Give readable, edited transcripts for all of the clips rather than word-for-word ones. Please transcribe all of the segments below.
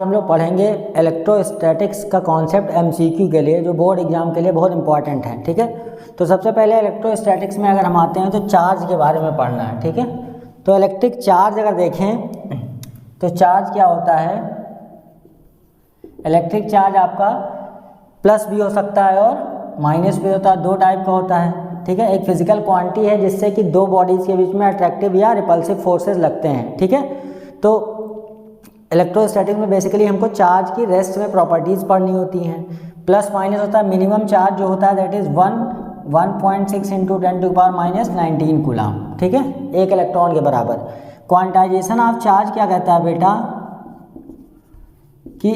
हम लोग पढ़ेंगे इलेक्ट्रोस्टैटिक्स का कॉन्सेप्ट एमसीक्यू के लिए, जो बोर्ड एग्जाम के लिए बहुत इंपॉर्टेंट है। ठीक है, तो सबसे पहले इलेक्ट्रोस्टैटिक्स में अगर हम आते हैं तो चार्ज के बारे में पढ़ना है। ठीक है, तो इलेक्ट्रिक चार्ज अगर देखें तो चार्ज क्या होता है, इलेक्ट्रिक चार्ज आपका प्लस भी हो सकता है और माइनस भी होता है, दो टाइप का होता है। ठीक है, एक फिजिकल क्वांटिटी है जिससे कि दो बॉडीज़ के बीच में अट्रैक्टिव या रिपल्सिव फोर्सेस लगते हैं। ठीक है, तो इलेक्ट्रोस्टैटिक्स में बेसिकली हमको चार्ज की रेस्ट में प्रॉपर्टीज़ पढ़नी होती हैं। प्लस माइनस होता है, मिनिमम चार्ज जो होता है दैट इज़ 1.6 इंटू 10⁻⁻19 कूलम। ठीक है, एक इलेक्ट्रॉन के बराबर। क्वांटाइजेशन ऑफ चार्ज क्या कहता है बेटा कि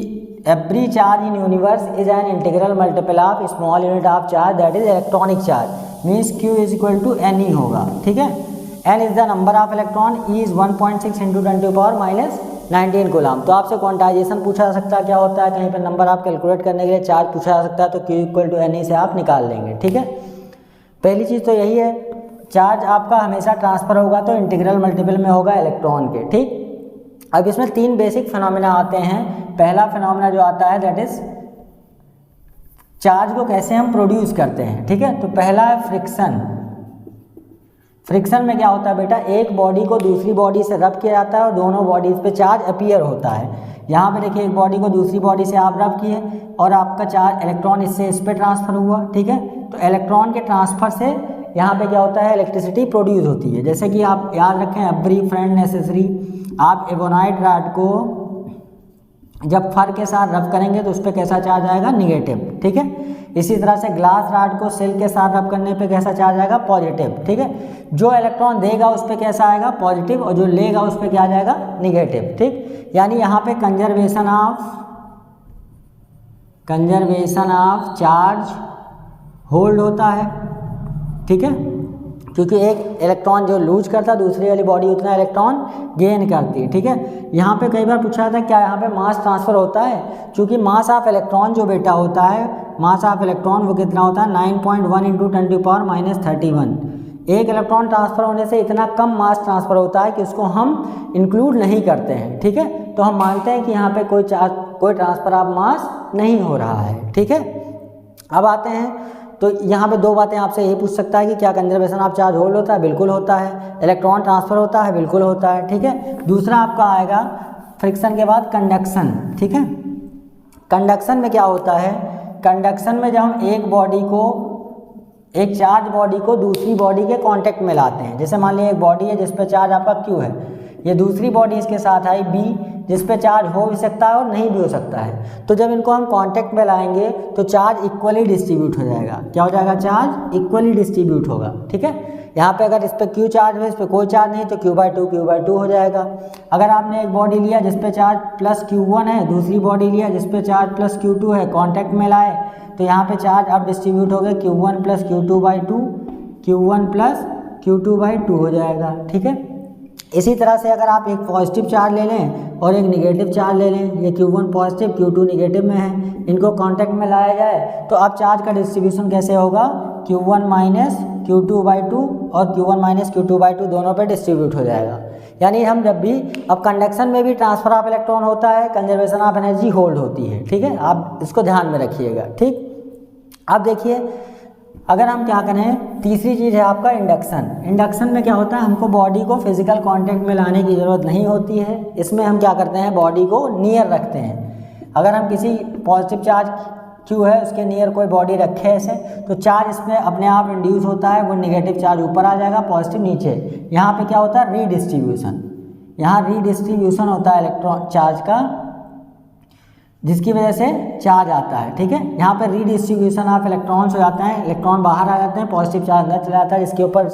every charge in universe is an integral multiple of small unit of charge that is electronic charge, means Q is equal to NE होगा। ठीक है, N is the number of electron, E is 1.6 into 10⁻⁻19 coulomb. तो आपसे quantization पूछा जा सकता है क्या होता है, कहीं पर नंबर आप कैलकुलेट करने के लिए चार्ज पूछा जा सकता है, तो Q इक्वल टू NE से आप निकाल लेंगे। ठीक है, पहली चीज़ तो यही है, चार्ज आपका हमेशा ट्रांसफ़र होगा तो इंटीग्रल मल्टीपल में होगा इलेक्ट्रॉन के। ठीक, अब इसमें तीन बेसिक फिनोमेना आते हैं। पहला फिनोमेना जो आता है दैट इज चार्ज को कैसे हम प्रोड्यूस करते हैं। ठीक है, तो पहला है फ्रिक्शन। फ्रिक्शन में क्या होता है बेटा, एक बॉडी को दूसरी बॉडी से रब किया जाता है और दोनों बॉडीज पे चार्ज अपीयर होता है। यहाँ पे देखिए, एक बॉडी को दूसरी बॉडी से आप रब किए और आपका चार्ज इलेक्ट्रॉन इससे इस पे ट्रांसफ़र हुआ। ठीक है, तो इलेक्ट्रॉन के ट्रांसफ़र से यहाँ पे क्या होता है, इलेक्ट्रिसिटी प्रोड्यूस होती है। जैसे कि आप याद रखें, एवरी फ्रेंड नेसेसरी, आप एवोनाइट रॉड को जब फर के साथ रब करेंगे तो उस पर कैसा चार्ज आएगा, निगेटिव। ठीक है, इसी तरह से ग्लास रॉड को सिल्क के साथ रब करने पे कैसा चार्ज आएगा, पॉजिटिव। ठीक है, जो इलेक्ट्रॉन देगा उस पर कैसा आएगा, पॉजिटिव, और जो लेगा उस पर क्या आ जाएगा, निगेटिव। ठीक, यानी यहाँ पे कंजर्वेशन ऑफ चार्ज होल्ड होता है। ठीक है, क्योंकि एक इलेक्ट्रॉन जो लूज करता है दूसरी वाली बॉडी उतना इलेक्ट्रॉन गेन करती है। ठीक है, यहाँ पे कई बार पूछा था क्या यहाँ पे मास ट्रांसफ़र होता है, क्योंकि मास ऑफ इलेक्ट्रॉन जो बेटा होता है, मास ऑफ इलेक्ट्रॉन वो कितना होता है, 9.1 इंटू 10⁻31। एक इलेक्ट्रॉन ट्रांसफ़र होने से इतना कम मास ट्रांसफ़र होता है कि उसको हम इंक्लूड नहीं करते हैं। ठीक है, तो हम मानते हैं कि यहाँ पे कोई ट्रांसफ़र ऑफ मास नहीं हो रहा है। ठीक है, अब आते हैं, तो यहाँ पे दो बातें आपसे यही पूछ सकता है कि क्या कंजर्वेशन ऑफ चार्ज होल्ड होता है, बिल्कुल होता है। इलेक्ट्रॉन ट्रांसफ़र होता है, बिल्कुल होता है। ठीक है, दूसरा आपका आएगा फ्रिक्शन के बाद कंडक्शन। ठीक है, कंडक्शन में क्या होता है, कंडक्शन में जब हम एक चार्ज बॉडी को दूसरी बॉडी के कांटेक्ट में लाते हैं, जैसे मान लीजिए एक बॉडी है जिस पे चार्ज आपका Q है, ये दूसरी बॉडी इसके साथ आई B जिस पे चार्ज हो भी सकता है और नहीं भी हो सकता है, तो जब इनको हम कांटेक्ट में लाएंगे तो चार्ज इक्वली डिस्ट्रीब्यूट हो जाएगा। क्या हो जाएगा, चार्ज इक्वली डिस्ट्रीब्यूट होगा। ठीक है, यहाँ पे अगर इस पे Q चार्ज है, इस पे कोई चार्ज नहीं, तो Q/2 हो जाएगा। अगर आपने एक बॉडी लिया जिस पे चार्ज प्लस Q1 है, दूसरी बॉडी लिया जिस पे चार्ज प्लस Q2 है, कांटेक्ट में लाए, तो यहाँ पे चार्ज अब डिस्ट्रीब्यूट हो गए, Q1 plus Q2/2, Q1 plus Q2/2 हो जाएगा। ठीक है, इसी तरह से अगर आप एक पॉजिटिव चार्ज ले लें और एक निगेटिव चार्ज ले लें, ये Q1 पॉजिटिव Q2 निगेटिव में है, इनको कांटेक्ट में लाया जाए तो अब चार्ज का डिस्ट्रीब्यूशन कैसे होगा, Q1 माइनस Q2/2 और Q1 माइनस Q2/2 दोनों पे डिस्ट्रीब्यूट हो जाएगा। यानी हम जब भी, अब कंडक्शन में भी ट्रांसफ़र ऑफ इलेक्ट्रॉन होता है, कंजर्वेशन ऑफ एनर्जी होल्ड होती है। ठीक है, आप इसको ध्यान में रखिएगा। ठीक, अब देखिए, अगर हम क्या करें, तीसरी चीज़ है आपका इंडक्शन। इंडक्शन में क्या होता है, हमको बॉडी को फिजिकल कांटेक्ट में लाने की ज़रूरत नहीं होती है। इसमें हम क्या करते हैं, बॉडी को नियर रखते हैं। अगर हम किसी पॉजिटिव चार्ज Q है उसके नियर कोई बॉडी रखे ऐसे, तो चार्ज इसमें अपने आप इंड्यूस होता है, वो निगेटिव चार्ज ऊपर आ जाएगा, पॉजिटिव नीचे। यहाँ पे क्या होता है, रीडिस्ट्रीब्यूशन। यहाँ रीडिस्ट्रीब्यूशन होता है इलेक्ट्रॉन चार्ज का, जिसकी वजह से चार्ज आता है। ठीक है, यहाँ पर रीडिस्ट्रीब्यूशन ऑफ इलेक्ट्रॉन्स हो जाता है, इलेक्ट्रॉन बाहर आ जाते हैं, पॉजिटिव चार्ज अंदर चला जाता है, जिसके ऊपर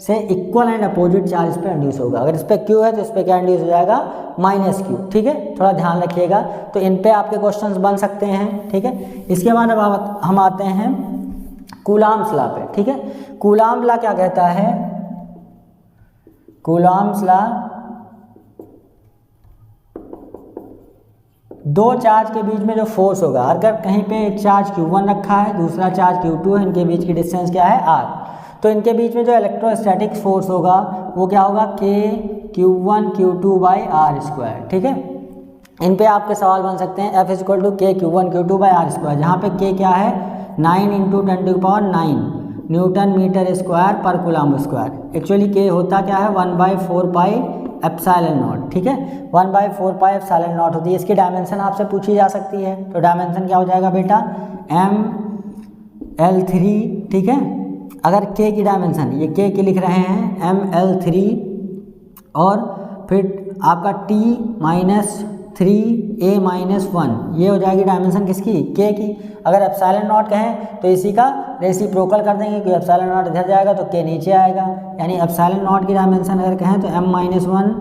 से इक्वल एंड अपोजिट चार्ज इस पर इंड्यूस होगा। अगर इस पर Q है तो इस पर क्या इंड्यूस हो जाएगा, -Q। ठीक है, थोड़ा ध्यान रखिएगा, तो इन पे आपके क्वेश्चंस बन सकते हैं। ठीक है, इसके बाद अब हम आते हैं कूलॉम्स लॉ पे। ठीक है, कूलॉम लॉ क्या कहता है, कूलॉम्स लॉ दो चार्ज के बीच में जो फोर्स होगा, अगर कहीं पे एक चार्ज Q1 रखा है, दूसरा चार्ज Q2 है, इनके बीच की डिस्टेंस क्या है, R, तो इनके बीच में जो इलेक्ट्रोस्टैटिक फोर्स होगा वो क्या होगा, K Q1 Q2/R²। ठीक है, इन पे आपके सवाल बन सकते हैं। F इक्वल टू के Q1 Q2 by are square, जहाँ पे के क्या है 9 इंटू 10⁹ न्यूटन मीटर स्क्वायर पर कूलम्ब स्क्वायर। एक्चुअली के होता क्या है 1/4 पाई एप्सिलॉन नॉट, ठीक है 1/4 पाई एप्सिलॉन नॉट होती है। इसकी डायमेंशन आपसे पूछी जा सकती है, तो डायमेंशन क्या हो जाएगा बेटा ML3, ठीक है। अगर के की डायमेंशन ये के की लिख रहे हैं ML3 और फिर आपका T-3A-1 ये हो जाएगी डायमेंशन किसकी के की। अगर एप्सिलॉन नॉट कहें तो इसी का रेसिप्रोकल कर देंगे, क्योंकि एप्सिलॉन नॉट इधर जाएगा तो के नीचे आएगा, यानी एप्सिलॉन नॉट की डायमेंशन अगर कहें तो M-1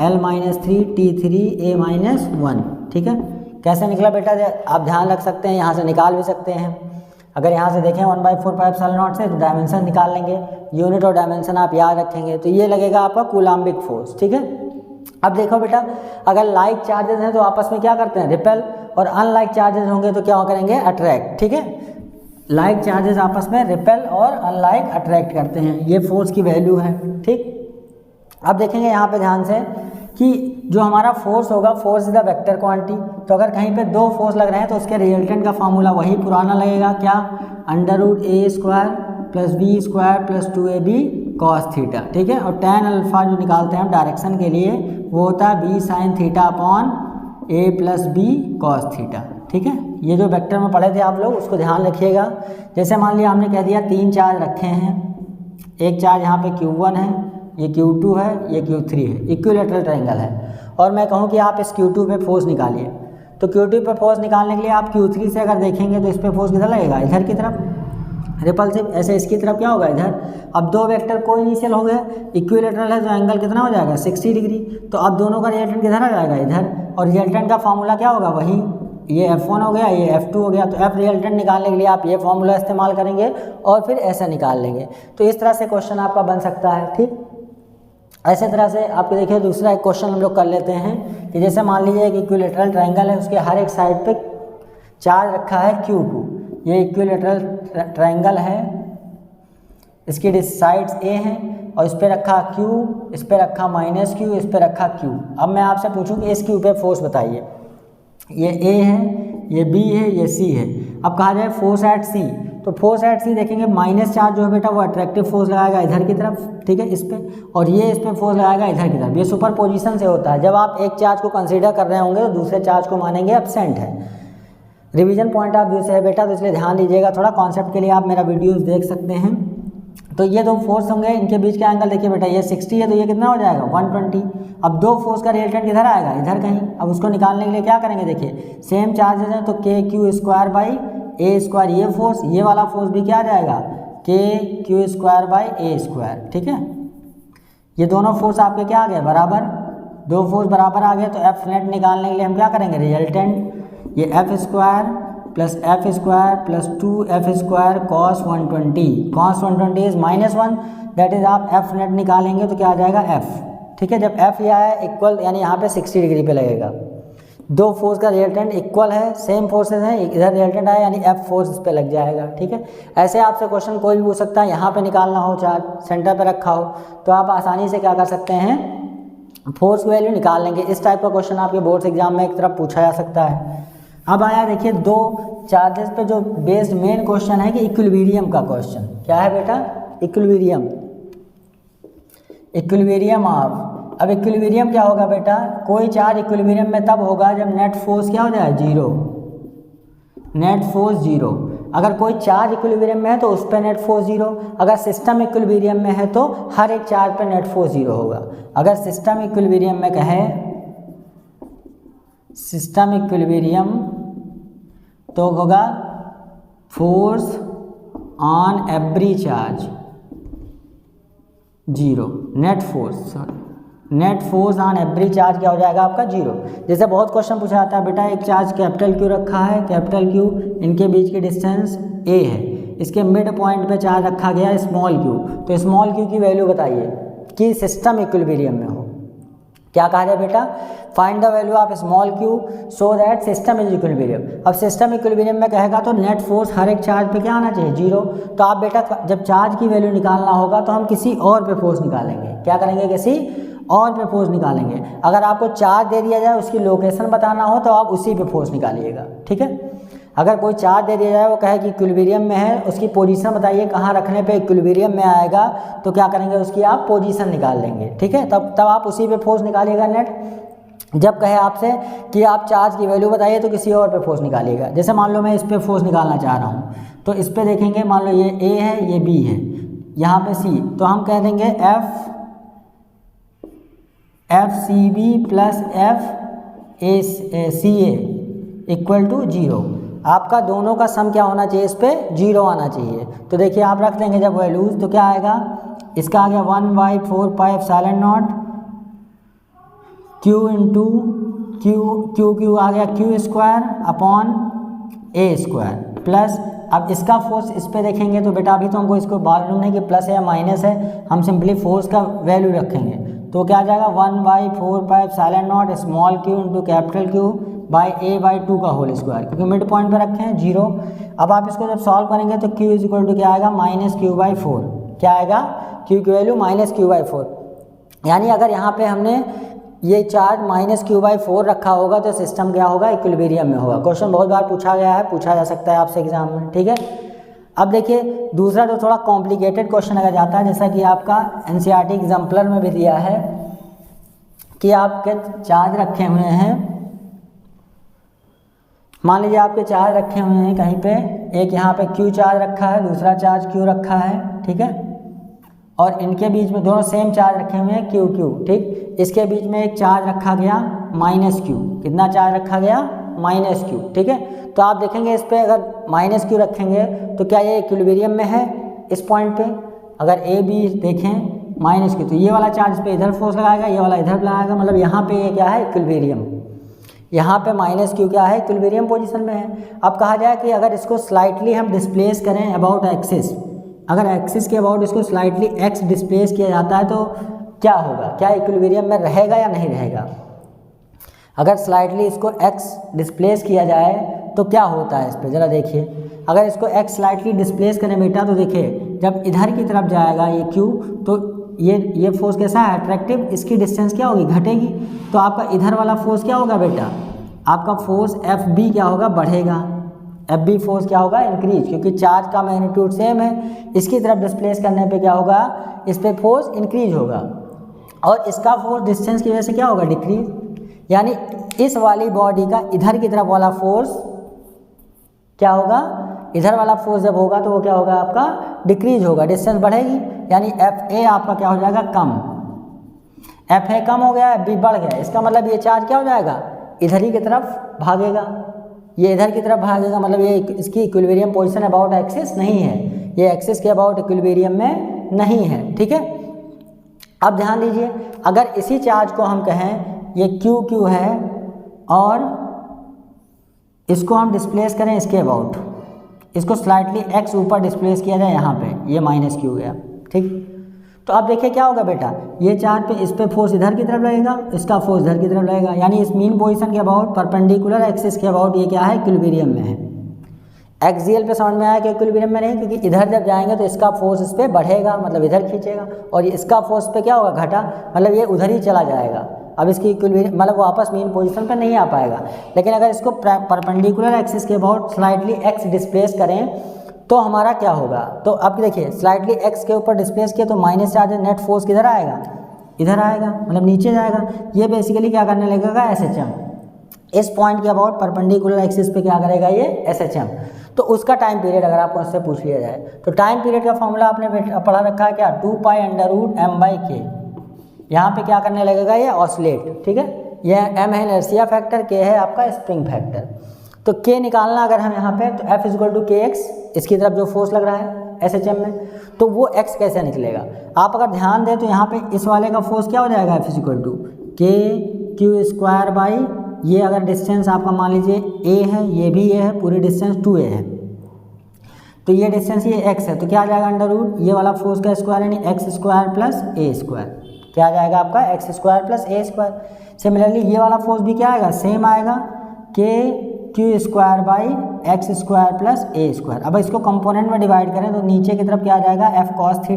L-3 T3A-1, ठीक है। कैसे निकला बेटा आप ध्यान रख सकते हैं, यहाँ से निकाल भी सकते हैं। अगर यहाँ से देखें 1/4 पाई एप्सिलॉन नॉट से तो डायमेंशन निकाल लेंगे, यूनिट और डायमेंशन आप याद रखेंगे, तो ये लगेगा आपका कूलम्बिक फोर्स, ठीक है। अब देखो बेटा अगर लाइक चार्जेस हैं तो आपस में क्या करते हैं रिपेल, और अनलाइक चार्जेस होंगे तो क्या करेंगे अट्रैक्ट, ठीक है। लाइक चार्जेस आपस में रिपेल और अनलाइक अट्रैक्ट करते हैं, ये फोर्स की वैल्यू है, ठीक। अब देखेंगे यहाँ पे ध्यान से कि जो हमारा फोर्स होगा, force is the vector quantity, तो अगर कहीं पे दो फोर्स लग रहे हैं तो उसके रिजल्टेंट का फार्मूला वही पुराना लगेगा, क्या √a² + b² + 2ab cos theta, ठीक है। और tan अल्फा जो निकालते हैं हम डायरेक्शन के लिए वो होता है b sin theta upon a + b cos theta, ठीक है। ये जो वेक्टर में पढ़े थे आप लोग उसको ध्यान रखिएगा। जैसे मान लिया हमने कह दिया 3 चार्ज रखे हैं, एक चार्ज यहाँ पे Q1 है, ये Q2 है, ये Q3 है, इक्विलैटरल ट्रायंगल है, और मैं कहूँ कि आप इस Q2 पे फोर्स निकालिए, तो Q2 पे फोर्स निकालने के लिए आप Q3 से अगर देखेंगे तो इस पे फोर्स किधर लगेगा इधर की तरफ, रिपल्सिव, ऐसे इसकी तरफ क्या होगा इधर। अब दो वेक्टर को इनिशियल हो गए, इक्विलैटरल है तो एंगल कितना हो जाएगा 60 डिग्री, तो अब दोनों का रिजल्टेंट किधर आ जाएगा इधर, और रिजल्टेंट का फार्मूला क्या होगा वही, ये F1 हो गया, ये F2 हो गया, तो F रिजल्टेंट निकालने के लिए आप ये फार्मूला इस्तेमाल करेंगे और फिर ऐसा निकाल लेंगे। तो इस तरह से क्वेश्चन आपका बन सकता है, ठीक। ऐसे तरह से आपके देखिए दूसरा एक क्वेश्चन हम लोग कर लेते हैं कि जैसे मान लीजिए एक इक्विलैटरल ट्रायंगल है, उसके हर एक साइड पे चार्ज रखा है Q2, ये इक्विलैटरल ट्रायंगल है, इसकी साइड्स A हैं और इस पे रखा Q, इस पे रखा -Q, इस पे रखा Q। अब मैं आपसे पूछूं कि इस Q पे फोर्स बताइए, ये A है, ये B है, ये C है। अब कहा जाए फोर्स एट C, तो फोर्स एट C देखेंगे माइनस चार्ज जो है बेटा वो अट्रैक्टिव फोर्स लगाएगा इधर की तरफ, ठीक है, इस पे, और ये इस पे फोर्स लगाएगा इधर की तरफ। ये सुपर पोजिशन से होता है, जब आप एक चार्ज को कंसीडर कर रहे होंगे तो दूसरे चार्ज को मानेंगे एब्सेंट है। रिवीजन पॉइंट ऑफ व्यू से है बेटा, तो इसलिए ध्यान दीजिएगा थोड़ा, कॉन्सेप्ट के लिए आप मेरा वीडियोस देख सकते हैं। तो ये दो फोर्स होंगे, इनके बीच का एंगल देखिए बेटा, ये 60 है तो ये कितना हो जाएगा 120। अब दो फोर्स का रिजल्टेंट किधर आएगा इधर कहीं, अब उसको निकालने के लिए क्या करेंगे, देखिए सेम चार्जेस हैं तो KQ² / A², ये फोर्स, ये वाला फोर्स भी क्या आ जाएगा KQ² / A², ठीक है। ये दोनों फोर्स आपके क्या आ गए बराबर, दो फोर्स बराबर आ गए, तो F नेट निकालने के लिए हम क्या करेंगे रिजल्टेंट, ये F² + F² + 2F² cos 120 is -1, that is आप F नेट निकालेंगे तो क्या आ जाएगा F, ठीक है। जब F यह है इक्वल, यानी यहाँ पे 60 डिग्री पे लगेगा, दो फोर्स का रिजल्टेंट इक्वल है, सेम फोर्सेस हैं, इधर रिजल्टेंट आया यानी F फोर्स इस पे लग जाएगा, ठीक है। ऐसे आपसे क्वेश्चन कोई भी पूछ सकता है, यहाँ पे निकालना हो चार्ज सेंटर पे रखा हो तो आप आसानी से क्या कर सकते हैं फोर्स की वैल्यू निकाल लेंगे। इस टाइप का क्वेश्चन आपके बोर्ड्स एग्जाम में एक तरफ पूछा जा सकता है। अब आया देखिए दो चार्जेस पे जो बेस्ड मेन क्वेश्चन है कि इक्विलिब्रियम का क्वेश्चन, क्या है बेटा इक्विलिब्रियम ऑफ। अब इक्विलिब्रियम क्या होगा बेटा, कोई चार्ज इक्विलिब्रियम में तब होगा जब नेट फोर्स क्या हो जाए जीरो, नेट फोर्स जीरो। अगर कोई चार्ज इक्विलिब्रियम में है तो उस पर नेट फोर्स जीरो, अगर सिस्टम इक्विलिब्रियम में है तो हर एक चार्ज पे नेट फोर्स जीरो होगा। अगर सिस्टम इक्विलिब्रियम में कहे, सिस्टम इक्विलिब्रियम तो होगा force on every charge zero, net force on every charge क्या हो जाएगा आपका जीरो। जैसे बहुत क्वेश्चन पूछा जाता है बेटा एक चार्ज कैपिटल Q रखा है, कैपिटल Q, इनके बीच की डिस्टेंस A है, इसके मिड पॉइंट पे चार्ज रखा गया स्मॉल q, तो स्मॉल q की वैल्यू बताइए कि सिस्टम इक्विलिब्रियम में हो। क्या कहा जाए बेटा, find the value of small q so that system is equilibrium. अब सिस्टम इक्विलिब्रियम में कहेगा तो नेट फोर्स हर एक चार्ज पे क्या आना चाहिए जीरो। तो आप बेटा जब चार्ज की वैल्यू निकालना होगा तो हम किसी और पे फोर्स निकालेंगे, क्या करेंगे किसी और पे फोर्स निकालेंगे। अगर आपको चार्ज दे दिया जाए उसकी लोकेशन बताना हो तो आप उसी पे फोर्स निकालिएगा, ठीक है। अगर कोई चार्ज दे दिया जाए, वो कहे कि इक्विलिब्रियम में है, उसकी पोजीशन बताइए कहाँ रखने पे इक्विलिब्रियम में आएगा, तो क्या करेंगे उसकी आप पोजीशन निकाल लेंगे, ठीक है। तब आप उसी पे फोर्स निकालिएगा नेट। जब कहे आपसे कि आप चार्ज की वैल्यू बताइए तो किसी और पे फोर्स निकालिएगा। जैसे मान लो मैं इस पे फोर्स निकालना चाह रहा हूँ, तो इस पे देखेंगे, मान लो ये ए है, ये बी है, यहाँ पे सी, तो हम कह देंगे F C B plus F A C A equal to 0। आपका दोनों का सम क्या होना चाहिए, इस पे 0 आना चाहिए। तो देखिए आप रख देंगे जब वैल्यूज, तो क्या आएगा, इसका आ गया 1/4 pi epsilon naught Q into Q आ गया Q square upon A square plus, अब इसका फोर्स इस पे देखेंगे तो बेटा अभी तो हमको इसको मालूम नहीं कि प्लस है या माइनस है, हम सिंपली फोर्स का वैल्यू रखेंगे। तो क्या आ जाएगा 1/4 pi epsilon not small Q into capital Q by a/2 का होल स्क्वायर, क्योंकि मिड पॉइंट पे रखे हैं 0। अब आप इसको जब सॉल्व करेंगे तो q इज इक्वल टू क्या आएगा, -q/4। क्या आएगा, q की वैल्यू -q/4। यानी अगर यहाँ पे हमने ये चार्ज -q/4 रखा होगा तो सिस्टम क्या होगा, इक्विलिब्रियम में होगा। क्वेश्चन बहुत बार पूछा गया है, पूछा जा सकता है आपसे एग्जाम में, ठीक है। अब देखिए दूसरा जो थोड़ा कॉम्प्लिकेटेड क्वेश्चन अगर जाता है, जैसा कि आपका NCERT एग्जाम्पलर में भी दिया है कि आपके चार्ज रखे हुए हैं, मान लीजिए आपके चार्ज रखे हुए हैं कहीं पे, एक यहाँ पे Q चार्ज रखा है, दूसरा चार्ज Q रखा है, ठीक है, और इनके बीच में दोनों सेम चार्ज रखे हुए हैं Q, ठीक। इसके बीच में एक चार्ज रखा गया -Q, कितना चार्ज रखा गया, -Q, ठीक है। तो आप देखेंगे इस पे अगर -Q रखेंगे तो क्या ये इक्विलिब्रियम में है इस पॉइंट पे। अगर A B देखें -Q, तो ये वाला चार्ज पे इधर फोर्स लगाएगा, ये वाला इधर लगाएगा, मतलब यहाँ पे ये क्या है, इक्विलिब्रियम। यहाँ पे -Q क्या है, इक्विलिब्रियम पोजीशन में है। अब कहा जाए कि अगर इसको स्लाइटली हम डिस्प्लेस करें अबाउट एक्सिस, अगर एक्सिस के अबाउट इसको स्लाइटली x डिस्प्लेस किया जाता है तो क्या होगा, क्या इक्विलिब्रियम में रहेगा या नहीं रहेगा। अगर स्लाइटली इसको x डिस्प्लेस किया जाए तो क्या होता है इस पर, ज़रा देखिए। अगर इसको x स्लाइटली डिस्प्लेस करें बेटा, तो देखिए जब इधर की तरफ जाएगा ये q, तो ये फोर्स कैसा है, अट्रैक्टिव, इसकी डिस्टेंस क्या होगी, घटेगी। तो आपका इधर वाला फोर्स क्या होगा बेटा, आपका फोर्स FB क्या होगा, बढ़ेगा। FB फोर्स क्या होगा, इंक्रीज, क्योंकि चार्ज का मैग्नीट्यूड सेम है। इसकी तरफ डिस्प्लेस करने पे क्या होगा, इस पे फोर्स इंक्रीज होगा, और इसका फोर्स डिस्टेंस की वजह से क्या होगा, डिक्रीज। यानी इस वाली बॉडी का इधर की तरफ वाला फोर्स क्या होगा, इधर वाला फोर्स जब होगा तो वो क्या होगा, आपका डिक्रीज होगा, डिस्टेंस बढ़ेगी। यानी FA आपका क्या हो जाएगा, कम। FA कम हो गया, FB बढ़ गया, इसका मतलब ये चार्ज क्या हो जाएगा, इधर ही की तरफ भागेगा, ये इधर की तरफ भागेगा, मतलब ये इसकी इक्विलिब्रियम पोजीशन अबाउट एक्सिस नहीं है, ये एक्सिस के अबाउट इक्विलिब्रियम में नहीं है, ठीक है। अब ध्यान दीजिए, अगर इसी चार्ज को हम कहें ये Q है और इसको हम डिस्प्लेस करें इसके अबाउट, इसको स्लाइटली x ऊपर डिस्प्लेस किया जाए यहाँ पे, ये -Q गया, ठीक। तो अब देखिए क्या होगा बेटा, ये चार्ज पे इस पे फोर्स इधर की तरफ लगेगा, इसका फोर्स इधर की तरफ लगेगा, यानी इस मीन पोजीशन के अबाउट परपेंडिकुलर एक्सिस के अबाउट ये क्या है, इक्विलिब्रियम में है। एक्सियल पे समझ में आया कि इक्विलिब्रियम में नहीं, क्योंकि इधर जब जाएंगे तो इसका फोर्स इस पर बढ़ेगा, मतलब इधर खींचेगा, और इसका फोर्स पे क्या होगा, घटा, मतलब ये उधर ही चला जाएगा। अब इसकी इक्विलिब्रियम मतलब वापस मीन पोजीशन पे नहीं आ पाएगा। लेकिन अगर इसको परपेंडिकुलर एक्सिस के अबाउट स्लाइटली x डिस्प्लेस करें तो हमारा क्या होगा, तो अब देखिए स्लाइटली x के ऊपर डिस्प्लेस किया तो माइनस चार्ज नेट फोर्स किधर आएगा, इधर आएगा, मतलब नीचे जाएगा। ये बेसिकली क्या करने लगेगा, SHM, इस पॉइंट के अबाउट परपेंडिकुलर एक्सिस पे क्या करेगा, ये SHM। तो उसका टाइम पीरियड अगर आपको उससे पूछ लिया जाए तो टाइम पीरियड का फॉर्मूला आपने पढ़ा रखा है क्या, 2π√m/k। यहाँ पे क्या करने लगेगा, ये ऑसिलेट, ठीक है। यह m है इनर्शिया फैक्टर, k है आपका स्प्रिंग फैक्टर। तो k निकालना अगर हम यहाँ पे, तो F = kx, इसकी तरफ जो फोर्स लग रहा है SHM में, तो वो x कैसे निकलेगा। आप अगर ध्यान दें तो यहाँ पे इस वाले का फोर्स क्या हो जाएगा, F = kq², ये अगर डिस्टेंस आपका मान लीजिए a है, ये भी a है, पूरी डिस्टेंस 2a है, तो ये डिस्टेंस ये x है, तो क्या आ जाएगा, √, ये वाला फोर्स का स्क्वायर यानी x² + a², क्या आ जाएगा आपका, x² + a²। सिमिलरली ये वाला फोर्स भी क्या आएगा, सेम आएगा, kq² x² + a²। अब इसको कंपोनेंट में डिवाइड करें तो नीचे की तरफ क्या आ जाएगा, f cos θ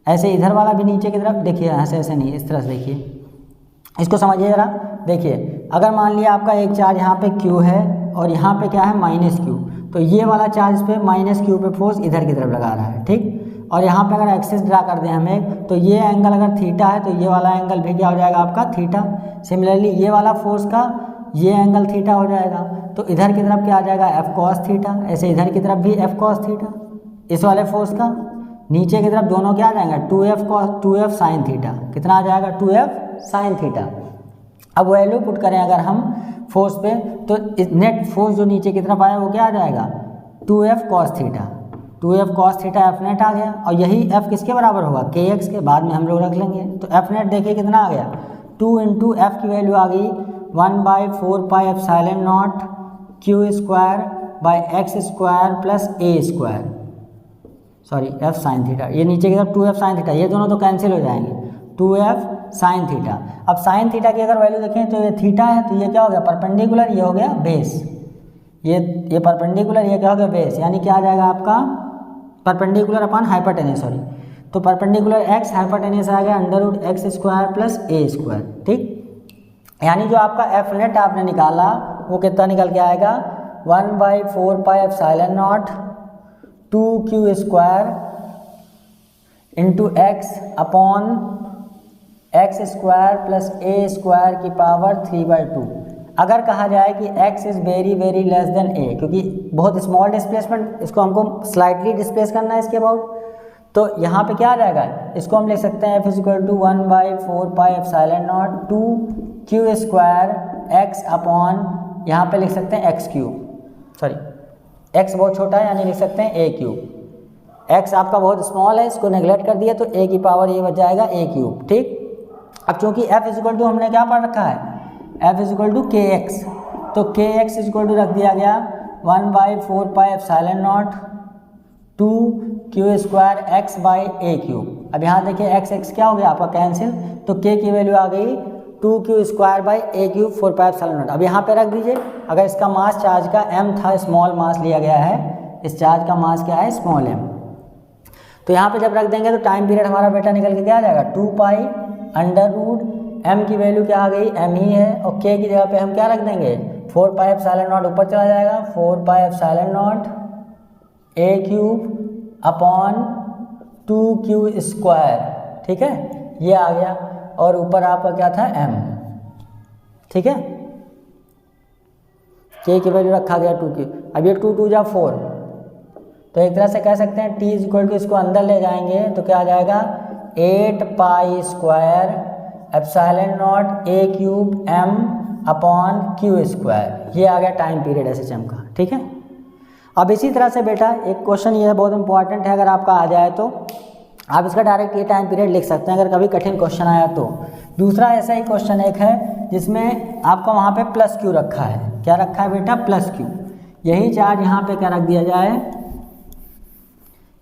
ऐसे इधर वाला भी नीचे की तरफ, देखिए ऐसे ऐसे नहीं, इस तरह से देखिए, इसको समझिए ज़रा। देखिए अगर मान लिया आपका एक चार्ज यहाँ पे Q है और यहाँ पे क्या है -Q, तो ये वाला चार्ज पे -Q पे फोर्स इधर की तरफ लगा रहा है, ठीक। और यहाँ पे अगर एक्सिस ड्रा कर दें हमें, तो ये एंगल अगर थीटा है तो ये वाला एंगल भी क्या हो जाएगा आपका थीटा। सिमिलरली ये वाला फोर्स का ये एंगल थीटा हो जाएगा, तो इधर की तरफ क्या आ जाएगा F cos थीटा, ऐसे इधर की तरफ भी F cos थीटा। इस वाले फोर्स का नीचे की तरफ दोनों क्या आ जाएगा 2F साइन थीटा, कितना आ जाएगा 2F साइन थीटा। अब वैल्यू पुट करें अगर हम फोर्स पे, तो नेट फोर्स जो नीचे की तरफ आया वो क्या आ जाएगा 2F cos theta, 2F cos theta F net आ गया। और यही F किसके बराबर होगा KX के, बाद में हम लोग रख लेंगे। तो F नेट देखिए कितना आ गया 2 इंटू F की वैल्यू आ गई 1/4 pi epsilon naught Q square by X square plus A square, sorry F sine theta, ये नीचे की तरफ 2F साइन थीटा, ये दोनों तो कैंसिल हो जाएंगे, 2F साइन थीटा। अब साइन थीटा की अगर वैल्यू देखें तो ये थीटा है, तो ये क्या हो गया परपेंडिकुलर, ये हो गया बेस, ये परपेंडिकुलर, ये क्या हो गया बेस, यानी क्या आ जाएगा आपका परपेंडिकुलर अपॉन हाइपोटेन्यूज, सॉरी, तो परपेंडिकुलर x हाइपोटेन्यूज आ गया √x square plus A square, ठीक। यानी जो आपका F नेट आपने निकाला वो कितना निकल के आएगा 1/4 pi epsilon naught 2Q square into x upon x square plus A square की पावर 3/2। अगर कहा जाए कि x is very very less than A, क्योंकि बहुत स्मॉल डिस्प्लेसमेंट, इसको हमको स्लाइटली डिस्प्लेस करना है इसके अबाउट, तो यहाँ पे क्या आ जाएगा, इसको हम लिख सकते हैं F is equal to 1/4 pi epsilon naught 2Q square x upon, यहाँ पे लिख सकते हैं x क्यूब, सॉरी x बहुत छोटा है यानी लिख सकते हैं A क्यूब, x आपका बहुत स्मॉल है, इसको नेगलेक्ट कर दिया तो A की पावर ये बच जाएगा A क्यूब, ठीक। अब चूंकि F इज इक्वल टू हमने क्या पढ़ रखा है, F is equal to KX, तो KX इज इक्वल टू रख दिया गया 1/4 pi epsilon naught 2Q square x by A cube. अब यहाँ देखिए x क्या हो गया आपका कैंसिल, तो K की वैल्यू आ गई 2Q square by A cube 4 pi epsilon not. अब यहाँ पे रख दीजिए, अगर इसका मास चार्ज का m था, स्मॉल मास लिया गया है, इस चार्ज का मास क्या है स्मॉल m, तो यहाँ पे जब रख देंगे तो टाइम पीरियड हमारा बेटा निकल के क्या आ जाएगा 2 पाई √m की वैल्यू क्या आ गई m ही है, और k की जगह पे हम क्या रख देंगे 4 पाई एप्सिलॉन नॉट, ऊपर चला जाएगा 4 पाई epsilon not A cube upon 2Q square, ठीक है, ये आ गया, और ऊपर आपका क्या था m, ठीक है, k की वैल्यू रखा गया 2Q। अब ये 2 2 जा 4, तो एक तरह से कह सकते हैं t इज इक्वल टू, इसको अंदर ले जाएंगे तो क्या आ जाएगा 8 pi square epsilon not A cube m upon Q square, ये आ गया टाइम पीरियड SHM का, ठीक है। अब इसी तरह से बेटा एक क्वेश्चन ये बहुत इंपॉर्टेंट है, अगर आपका आ जाए तो आप इसका डायरेक्ट ये टाइम पीरियड लिख सकते हैं अगर कभी कठिन क्वेश्चन आया तो। दूसरा ऐसा ही क्वेश्चन एक है जिसमें आपका वहाँ पे प्लस Q रखा है, क्या रखा है बेटा प्लस Q, यही चार्ज यहाँ पे क्या रख दिया जाए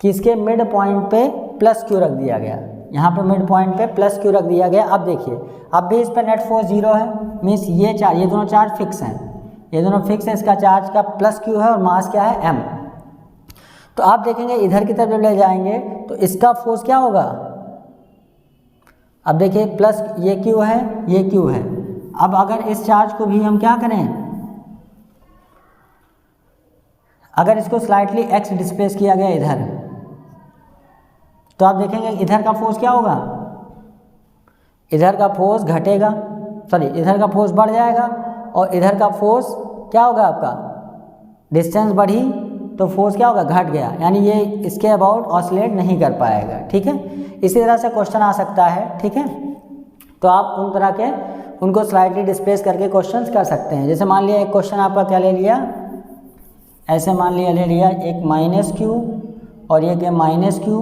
कि इसके मिड पॉइंट पे प्लस Q रख दिया गया, यहाँ पे मिड पॉइंट पे प्लस Q रख दिया गया। अब देखिए अब भी इस पर नेट फोर्स 0 है, मीन्स ये दोनों चार्ज फिक्स हैं, ये दोनों फिक्स है, इसका चार्ज का प्लस Q है और मास क्या है m। तो आप देखेंगे इधर की तरफ जब ले जाएंगे तो इसका फोर्स क्या होगा, अब देखिए प्लस ये Q है, ये Q है। अब अगर इस चार्ज को भी हम क्या करें, अगर इसको स्लाइटली x डिस्प्लेस किया गया इधर, तो आप देखेंगे इधर का फोर्स क्या होगा, इधर का फोर्स घटेगा, सॉरी इधर का फोर्स बढ़ जाएगा, और इधर का फोर्स क्या होगा आपका, डिस्टेंस बढ़ी तो फोर्स क्या होगा घट गया, यानी ये इसके अबाउट ऑसिलेट नहीं कर पाएगा, ठीक है। इसी तरह से क्वेश्चन आ सकता है, ठीक है, तो आप उन तरह के उनको स्लाइटली डिस्प्लेस करके क्वेश्चंस कर सकते हैं। जैसे मान लिया एक क्वेश्चन आपका क्या ले लिया, ऐसे मान लिया ले लिया एक -Q और ये क्या -Q,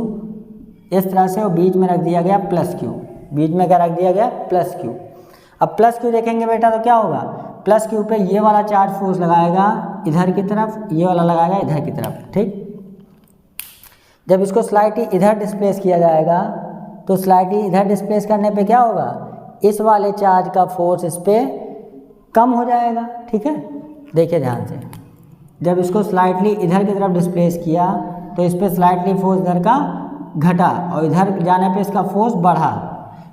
इस तरह से, और बीच में रख दिया गया प्लस Q, बीच में क्या रख दिया गया प्लस Q। अब प्लस Q देखेंगे बेटा तो क्या होगा, प्लस Q पे ये वाला चार्ज फोर्स लगाएगा इधर की तरफ, ये वाला लगाएगा इधर की तरफ, ठीक। जब इसको स्लाइटली इधर डिस्प्लेस किया जाएगा तो स्लाइटली इधर डिस्प्लेस करने पे क्या होगा, इस वाले चार्ज का फोर्स इस पर कम हो जाएगा, ठीक है। देखिए ध्यान से, जब इसको स्लाइटली इधर की तरफ डिस्प्लेस किया तो इस पर स्लाइटली फोर्स इधर का घटा और इधर जाने पे इसका फोर्स बढ़ा,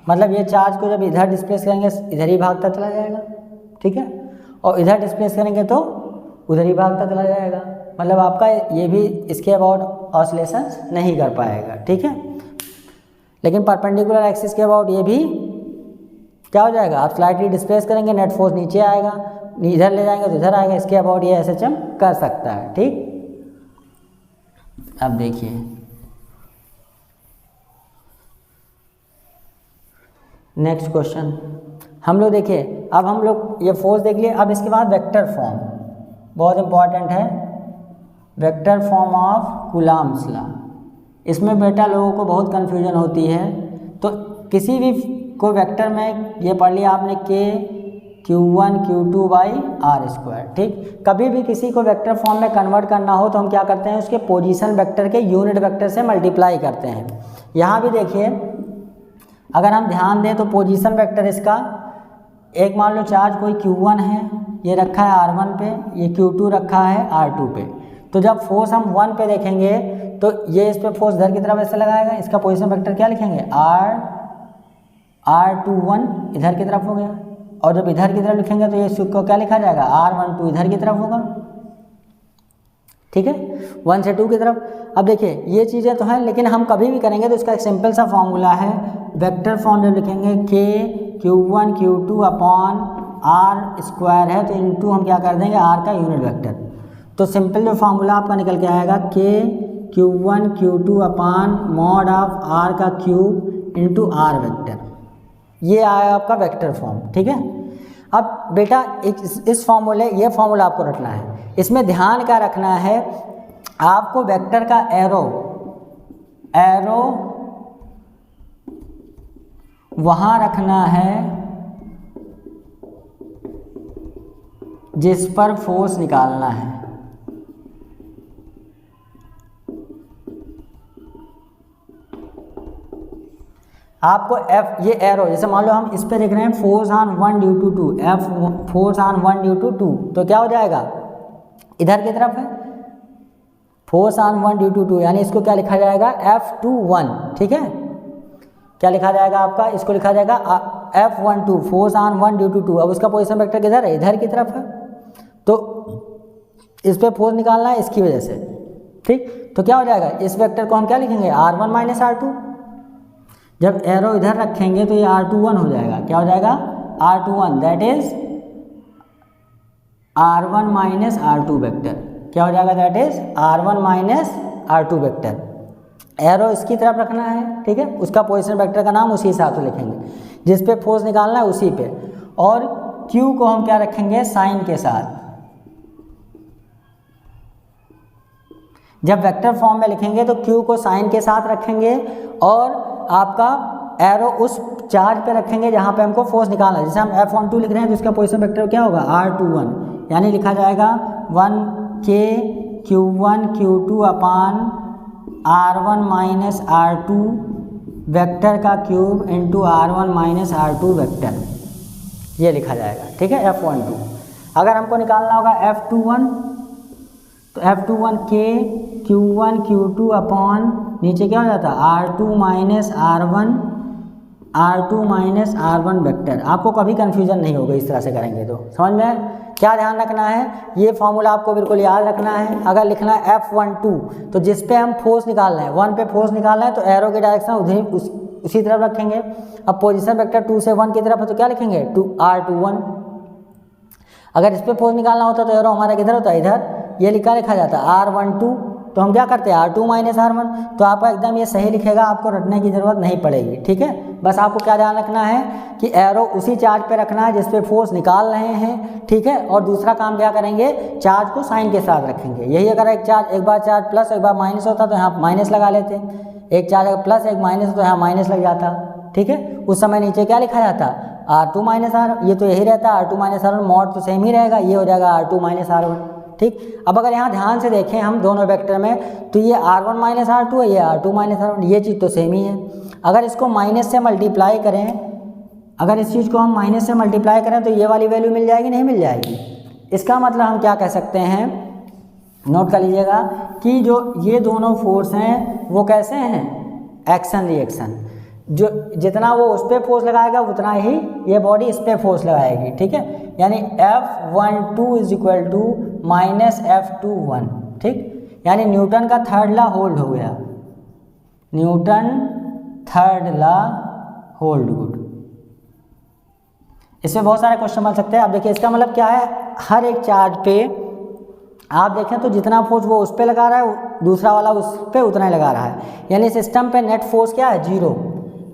मतलब ये चार्ज को जब इधर डिस्प्लेस करेंगे इधर ही भागता चला जाएगा, ठीक है, और इधर डिस्प्लेस करेंगे तो उधर ही भागता चला जाएगा, मतलब आपका ये भी इसके अबाउट ऑसिलेशंस नहीं कर पाएगा, ठीक है। लेकिन परपेंडिकुलर एक्सिस के अबाउट ये भी क्या हो जाएगा, आप स्लाइटली डिस्प्लेस करेंगे नेट फोर्स नीचे आएगा, इधर ले जाएंगे तो इधर आएगा, इसके अबाउट ये एसएचएम कर सकता है, ठीक। अब देखिए नेक्स्ट क्वेश्चन, हम लोग देखिए, अब हम लोग ये फोर्स देख लिए, अब इसके बाद वेक्टर फॉर्म बहुत इंपॉर्टेंट है, vector form of Coulomb's law. इसमें बेटा लोगों को बहुत कन्फ्यूजन होती है, तो किसी भी को वेक्टर में ये पढ़ लिया आपने के Q1 Q2 by are square, ठीक। कभी भी किसी को वेक्टर फॉर्म में कन्वर्ट करना हो तो हम क्या करते हैं, उसके पोजीशन वेक्टर के यूनिट वेक्टर से मल्टीप्लाई करते हैं। यहाँ भी देखिए अगर हम ध्यान दें तो पोजीशन वेक्टर इसका, एक मान लो चार्ज कोई Q1 है, ये रखा है R1 पे, ये Q2 रखा है R2 पे, तो जब फोर्स हम 1 पे देखेंगे तो ये इस पे फोर्स इधर की तरफ ऐसे लगाएगा, इसका पोजीशन वेक्टर क्या लिखेंगे R21 इधर की तरफ हो गया, और जब इधर की तरफ लिखेंगे तो ये इसको क्या लिखा जाएगा R12 इधर की तरफ होगा, ठीक है, 1 से 2 की तरफ। अब देखिए ये चीज़ें तो हैं, लेकिन हम कभी भी करेंगे तो इसका एक सिंपल सा फॉर्मूला है, वेक्टर फॉर्म जब लिखेंगे के Q1 Q2 upon are square है तो इनटू हम क्या कर देंगे आर का यूनिट वेक्टर, तो सिंपल जो फार्मूला आपका निकल के आएगा के Q1 Q2 upon mod of R का क्यूब इंटू आर वेक्टर, ये आया आपका वेक्टर फॉर्म, ठीक है। अब बेटा इस फॉर्मूले, ये फॉर्मूला आपको रखना है, इसमें ध्यान क्या रखना है, आपको वेक्टर का एरो वहाँ रखना है जिस पर फोर्स निकालना है, आपको F ये एरो, जैसे मान लो हम इस पे लिख रहे हैं force on 1 due to 2, F force on 1 due to 2, तो क्या हो जाएगा इधर की तरफ है फोर्स ऑन 1 ड्यू टू 2, यानी इसको क्या लिखा जाएगा F21, ठीक है, क्या लिखा जाएगा आपका, इसको लिखा जाएगा F12 force on 1 due to 2। अब उसका पोजीशन वेक्टर किधर है, इधर की तरफ है, तो इस पे फोर्स निकालना है इसकी वजह से, ठीक। तो क्या हो जाएगा, इस वेक्टर को हम क्या लिखेंगे R1 माइनस R2, जब एरो इधर रखेंगे तो ये R21 हो जाएगा, क्या हो जाएगा R21, that is R1 minus R2 vector, क्या हो जाएगा, that is R1 minus R2 vector. Arrow इसकी तरफ रखना है, ठीक है, उसका पोजीशन वेक्टर का नाम उसी हिसाब से लिखेंगे, जिस पे फोर्स निकालना है उसी पे, और Q को हम क्या रखेंगे साइन के साथ, जब वेक्टर फॉर्म में लिखेंगे तो Q को साइन के साथ रखेंगे, और आपका एरो उस चार्ज पे रखेंगे जहाँ पे हमको फोर्स निकालना है, जैसे हम F12 लिख रहे हैं तो इसका पोजीशन वेक्टर क्या होगा R21, यानी लिखा जाएगा 1K Q1 Q2 अपान R1 माइनस R2 वेक्टर का cube into R1 minus R2 vector, ये लिखा जाएगा, ठीक है, F12। अगर हमको निकालना होगा F21 तो F21 K Q1 Q2 upon नीचे क्या हो जाता है R2 माइनस R1 वेक्टर। आपको कभी कन्फ्यूजन नहीं होगा इस तरह से करेंगे तो, समझ में। क्या ध्यान रखना है, ये फॉर्मूला आपको बिल्कुल याद रखना है। अगर लिखना है F12 तो जिस पे हम फोर्स निकालना है 1 पे फोर्स निकालना है तो एरो की डायरेक्शन उसी तरफ रखेंगे। अब पोजीशन वेक्टर 2 से 1 की तरफ है तो क्या लिखेंगे R21। अगर इस पे फोर्स निकालना होता तो एरो हमारा किधर होता है, इधर, ये लिखा जाता है R12, तो हम क्या करते हैं R2 माइनस R1। तो आपका एकदम ये सही लिखेगा, आपको रटने की ज़रूरत नहीं पड़ेगी, ठीक है। बस आपको क्या ध्यान रखना है कि एरो उसी चार्ज पे रखना है जिस पे फोर्स निकाल रहे हैं, ठीक है। और दूसरा काम क्या करेंगे, चार्ज को साइन के साथ रखेंगे। यही अगर एक बार चार्ज प्लस एक बार माइनस होता तो यहाँ माइनस लगा लेते, एक चार्ज अगर प्लस एक माइनस तो यहाँ माइनस लग जाता, ठीक है। उस समय नीचे क्या लिखा जाता R2 माइनस R, ये तो यही रहता है R2 माइनस R1, मॉड तो सेम ही रहेगा, ये हो जाएगा R2 माइनस R1, ठीक। अब अगर यहाँ ध्यान से देखें हम दोनों वेक्टर में तो ये R1 माइनस R2 है, ये R2 माइनस R1, ये चीज़ तो सेम ही है। अगर इसको माइनस से मल्टीप्लाई करें, अगर इस चीज़ को हम माइनस से मल्टीप्लाई करें तो ये वाली वैल्यू मिल जाएगी, नहीं मिल जाएगी। इसका मतलब हम क्या कह सकते हैं, नोट कर लीजिएगा कि जो ये दोनों फोर्स हैं वो कैसे हैं, एक्शन रिएक्शन, जो जितना वो उस पर फोर्स लगाएगा उतना ही ये बॉडी इस पर फोर्स लगाएगी, ठीक है। यानी F12 is equal to minus F21, ठीक। यानी न्यूटन का थर्ड लॉ होल्ड हो गया, Newton third law hold good. इसमें बहुत सारे क्वेश्चन बन सकते हैं। अब देखिए इसका मतलब क्या है, हर एक चार्ज पे आप देखें तो जितना फोर्स वो उस पर लगा रहा है दूसरा वाला उस पर उतना ही लगा रहा है। यानी सिस्टम पे नेट फोर्स क्या है, जीरो।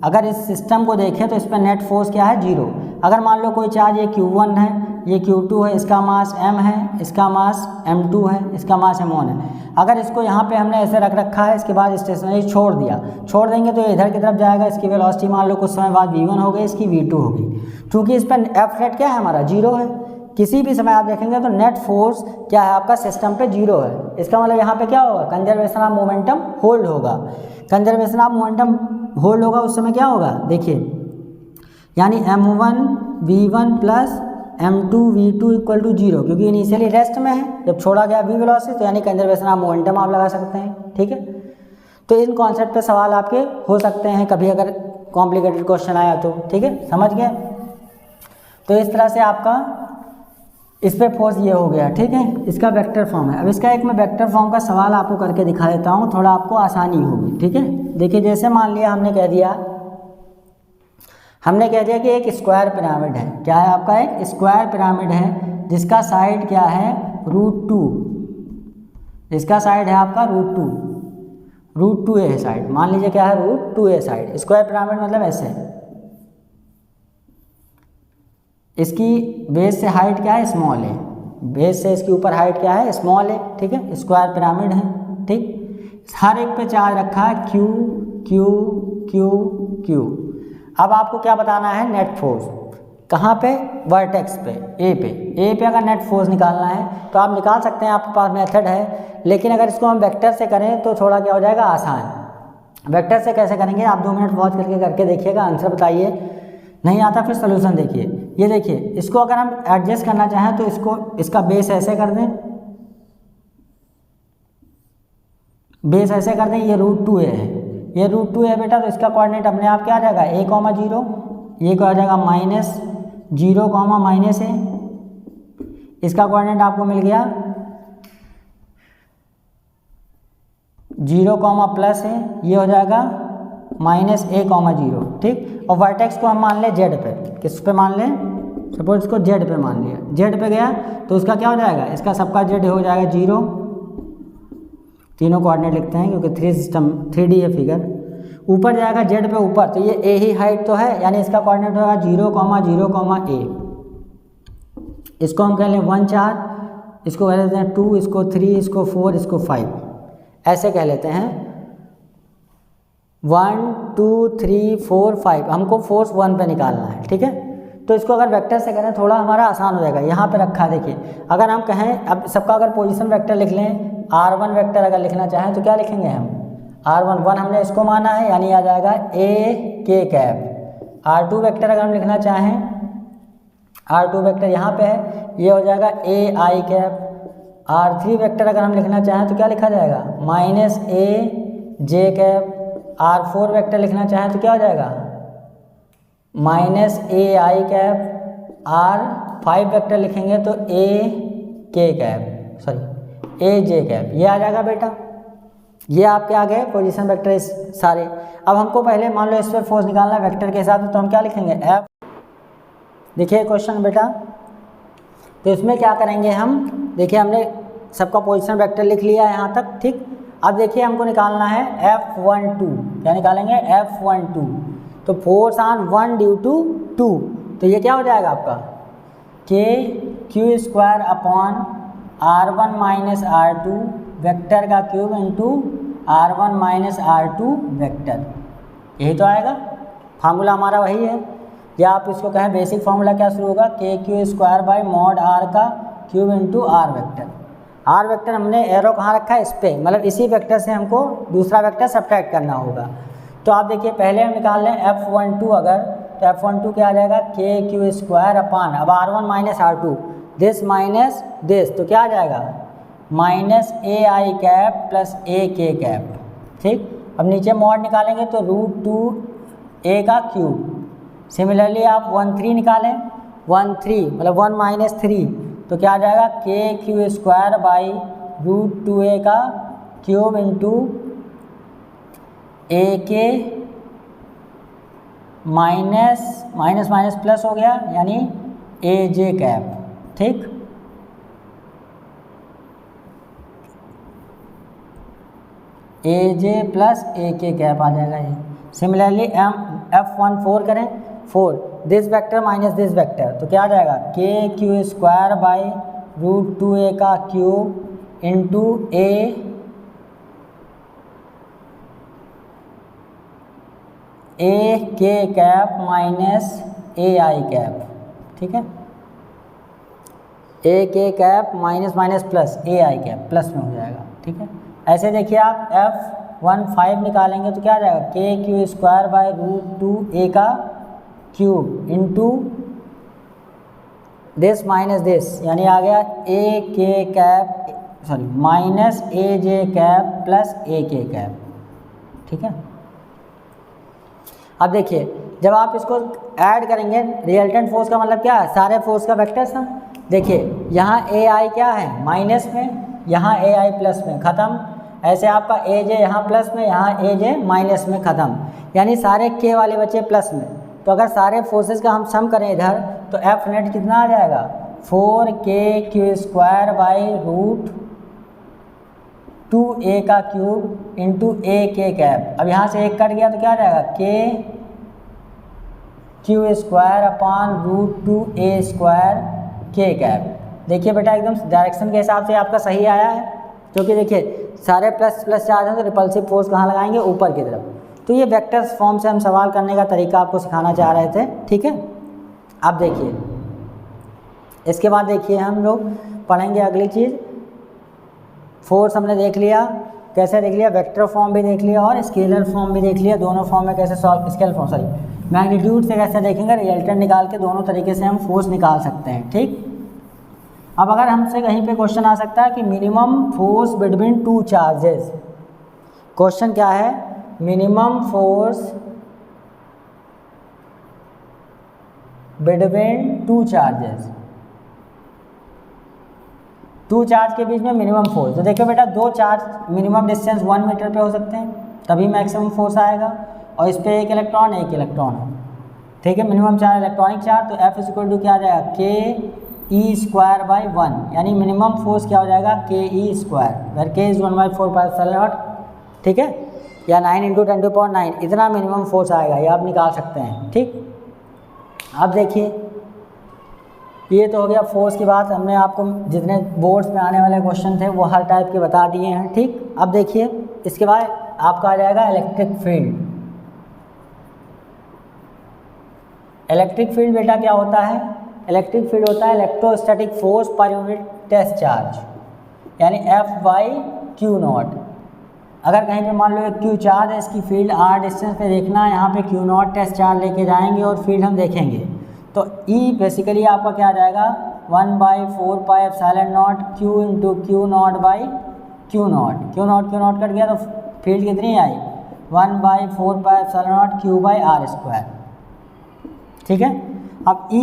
अगर इस सिस्टम को देखें तो इस पर नेट फोर्स क्या है, जीरो। अगर मान लो कोई चार्ज ये Q1 है, ये Q2 है, इसका मास m है, इसका मास m2 है, इसका मास m1 है। अगर इसको यहाँ पे हमने ऐसे रख रखा है, इसके बाद स्टेशनरी छोड़ दिया, छोड़ देंगे तो इधर की तरफ जाएगा। इसकी वेलोसिटी मान लो कुछ समय बाद v1 हो गई, इसकी v2 होगी। क्योंकि इस पर F नेट क्या है हमारा, जीरो है। किसी भी समय आप देखेंगे तो नेट फोर्स क्या है आपका सिस्टम पे जीरो है। इसका मतलब यहाँ पे क्या होगा, कंजर्वेशन ऑफ मोमेंटम होल्ड होगा। कंजर्वेशन ऑफ मोमेंटम होल्ड होगा उस समय क्या होगा, देखिए यानी m1 v1 plus m2 v2 equal to zero, क्योंकि इनिशियली रेस्ट में है, जब छोड़ा गया v वेलोसिटी तो यानी कंजर्वेशन ऑफ मोमेंटम आप लगा सकते हैं, ठीक है। तो इन कॉन्सेप्ट पे सवाल आपके हो सकते हैं कभी अगर कॉम्प्लिकेटेड क्वेश्चन आया तो, ठीक है, समझ गए। तो इस तरह से आपका इस पे फोर्स ये हो गया, ठीक है। इसका वेक्टर फॉर्म है। अब इसका एक मैं वेक्टर फॉर्म का सवाल आपको करके दिखा देता हूँ, थोड़ा आपको आसानी होगी, ठीक है। देखिए जैसे मान लिया हमने कह दिया कि एक स्क्वायर पिरामिड है। क्या है आपका, एक स्क्वायर पिरामिड है जिसका साइड क्या है, √2। इसका साइड है आपका √2a है साइड। मान लीजिए क्या है, √2a साइड। स्क्वायर पिरामिड मतलब ऐसे, इसकी बेस से हाइट क्या है, स्मॉल है। बेस से इसके ऊपर हाइट क्या है, स्मॉल है, ठीक है। स्क्वायर पिरामिड है, ठीक। हर एक पे चार्ज रखा है Q Q Q Q। अब आपको क्या बताना है, नेट फोर्स कहाँ पे, वर्टेक्स पे, ए पे अगर नेट फोर्स निकालना है तो आप निकाल सकते हैं, आपके पास मेथड है। लेकिन अगर इसको हम वेक्टर से करें तो थोड़ा क्या हो जाएगा, आसान। वेक्टर से कैसे करेंगे, आप 2 मिनट वॉच करके देखिएगा, आंसर बताइए। नहीं आता फिर सोल्यूशन देखिए। ये देखिए, इसको अगर हम एडजस्ट करना चाहें तो इसका बेस ऐसे कर दें, बेस ऐसे कर दें। ये √2a है, ये √2a है बेटा, तो इसका कोऑर्डिनेट अपने आप क्या आ जाएगा, a,0। ये क्या आ जाएगा, -0, -a। इसका कोऑर्डिनेट आपको मिल गया 0, +a। ये हो जाएगा -a,0, ठीक। और वर्टेक्स को हम मान लें जेड पे, किस पे मान लें, सपोज इसको जेड पे मान लिया। जेड पे गया तो उसका क्या हो जाएगा, इसका सबका जेड हो जाएगा 0। तीनों कोऑर्डिनेट लिखते हैं क्योंकि 3D है फिगर। ऊपर जाएगा जेड पे ऊपर, तो ये a ही हाइट तो है, यानी इसका कोऑर्डिनेट होगा 0, 0, a। इसको हम कह लें 1 चार्ज, इसको कह लेते हैं 2, इसको 3, इसको 4, इसको 5, ऐसे कह लेते हैं। 1 2 3 4 5, हमको फोर्स 1 पे निकालना है, ठीक है। तो इसको अगर वेक्टर से करें थोड़ा हमारा आसान हो जाएगा। यहाँ पे रखा देखिए, अगर हम कहें अब सबका अगर पोजीशन वेक्टर लिख लें, r1 वेक्टर अगर लिखना चाहें तो क्या लिखेंगे हम, r1 हमने इसको माना है, यानी आ जाएगा a k cap. r2 vector अगर हम लिखना चाहें, r2 वेक्टर यहाँ पे है, ये हो जाएगा a i cap. r3 vector अगर हम लिखना चाहें तो क्या लिखा जाएगा, -a j cap. r4 vector लिखना चाहें तो क्या हो जाएगा, -a i cap. r5 vector लिखेंगे तो a k cap, sorry a j cap. ये आ जाएगा बेटा, ये आपके आ गए पोजीशन वेक्टर सारे। अब हमको पहले मान लो इस पर फोर्स निकालना है वेक्टर के हिसाब से, तो हम क्या लिखेंगे, f। देखिए क्वेश्चन बेटा, तो इसमें क्या करेंगे हम, देखिए हमने सबका पोजीशन वेक्टर लिख लिया है यहाँ तक, ठीक। अब देखिए हमको निकालना है F12, क्या निकालेंगे, F12। तो फोर्स ऑन 1 ड्यू टू 2, तो ये क्या हो जाएगा आपका, KQ² upon R1 minus R2 vector का cube into R1 minus R2 vector, यही तो आएगा। फार्मूला हमारा वही है, या आप इसको कहें बेसिक फार्मूला क्या शुरू होगा, KQ² mod R का cube into R vector. R vector हमने एरो कहाँ रखा है, इस पर, मतलब इसी वेक्टर से हमको दूसरा वेक्टर सब्ट्रैक्ट करना होगा। तो आप देखिए पहले हम निकाल लें F12 अगर, तो F12 क्या आ जाएगा, KQ² अपान, अब R1 minus R2, this minus this, तो क्या आ जाएगा, -a i cap plus a k cap, ठीक। अब नीचे मॉड निकालेंगे तो √2a का क्यूब। सिमिलरली आप 1/3 निकालें, 1/3 मतलब 1 - 3 तो क्या आ जाएगा k² बाई √2a का क्यूब इंटू a के माइनस प्लस हो गया यानी aj कैप। ठीक, aj प्लस ak कैप आ जाएगा ये। सिमिलरली F14 करें, 4 this vector minus this vector तो क्या आ जाएगा k² बाई √2a का क्यूब इंटू a के कैप माइनस ai कैप। ठीक है, a के cap minus plus ai cap plus में हो जाएगा। ठीक है, ऐसे देखिए आप F15 निकालेंगे तो क्या आ जाएगा k² बाई √2a का cube into this minus this यानी आ गया minus aj cap plus ak cap. ठीक है, अब देखिए जब आप इसको ऐड करेंगे, रिजल्टेंट फोर्स का मतलब क्या है, सारे फोर्स का वेक्टर्स ना। देखिए यहाँ ai क्या है माइनस में, यहाँ ai प्लस में, ख़त्म। ऐसे आपका aj यहाँ प्लस में, यहाँ aj माइनस में, ख़त्म। यानी सारे k वाले बचे प्लस में। तो अगर सारे फोर्सेस का हम सम करें इधर तो F नेट कितना आ जाएगा 4k² बाई √2a का क्यूब इंटू ak कैप। अब यहाँ से एक कट गया तो क्या आ जाएगा k² अपान √2a² k कैप। देखिए बेटा एकदम डायरेक्शन के हिसाब से आपका सही आया है, क्योंकि देखिए सारे प्लस प्लस चार्ज हैं तो रिपल्सिव फोर्स कहाँ लगाएंगे, ऊपर की तरफ। तो ये वेक्टर्स फॉर्म से हम सवाल करने का तरीका आपको सिखाना चाह रहे थे। ठीक है, अब देखिए इसके बाद देखिए हम लोग पढ़ेंगे अगली चीज़। फोर्स हमने देख लिया, कैसे देख लिया, वेक्टर फॉर्म भी देख लिया और स्केलर फॉर्म भी देख लिया। दोनों फॉर्म में कैसे मैग्नीट्यूड से कैसे देखेंगे, रिजल्टेंट निकाल के दोनों तरीके से हम फोर्स निकाल सकते हैं। ठीक, अब अगर हमसे कहीं पे क्वेश्चन आ सकता है कि minimum force between two charges, question क्या है, minimum force between two charges, two charge के बीच में मिनिमम फोर्स। तो देखो बेटा दो चार्ज मिनिमम डिस्टेंस 1 मीटर पे हो सकते हैं, तभी मैक्सिमम फोर्स आएगा, और इस पे एक इलेक्ट्रॉन है। ठीक है, मिनिमम चार्ज इलेक्ट्रॉनिक चार्ज, तो F = क्या आ जाएगा ke² बाई 1 यानी मिनिमम फोर्स क्या हो जाएगा ke², वेर k = 1/4πε0। ठीक है, या 9 × 10⁹ इतना मिनिमम फोर्स आएगा, ये आप निकाल सकते हैं। ठीक, अब देखिए ये तो हो गया फोर्स की बात। हमने आपको जितने बोर्ड्स में आने वाले क्वेश्चन थे वो हर टाइप के बता दिए हैं। ठीक, अब देखिए इसके बाद आपका आ जाएगा इलेक्ट्रिक फील्ड। इलेक्ट्रिक फील्ड बेटा क्या होता है, इलेक्ट्रिक फील्ड होता है electrostatic force per unit test charge, यानी F/Q0। अगर कहीं पे मान लो एक Q चार्ज है, इसकी फील्ड r डिस्टेंस पे देखना है, यहाँ पे Q0 टेस्ट चार्ज लेके जाएंगे और फील्ड हम देखेंगे, तो E बेसिकली आपका क्या आ जाएगा 1/4πε0 Q into Q0 by Q0। Q0 cut गया तो फील्ड कितनी आई 1/4πε0 Q/r²। ठीक है, अब E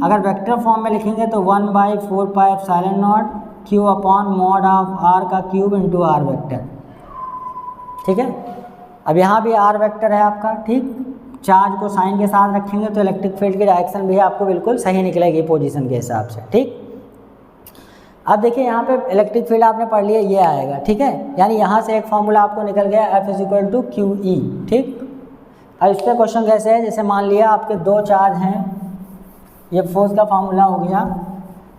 अगर वेक्टर फॉर्म में लिखेंगे तो 1/4πε0 Q upon mod of r का क्यूब इंटू r वेक्टर। ठीक है, अब यहाँ भी r वेक्टर है आपका। ठीक, चार्ज को साइन के साथ रखेंगे तो इलेक्ट्रिक फील्ड की डायरेक्शन भी आपको बिल्कुल सही निकलेगी पोजीशन के हिसाब से। ठीक, अब देखिए यहाँ पे इलेक्ट्रिक फील्ड आपने पढ़ लिया, ये आएगा। ठीक है, यानी यहाँ से एक फॉर्मूला आपको निकल गया F = QE। ठीक, अब इस पर क्वेश्चन कैसे है, जैसे मान लिया आपके दो चार्ज हैं, ये फोर्स का फार्मूला हो गया।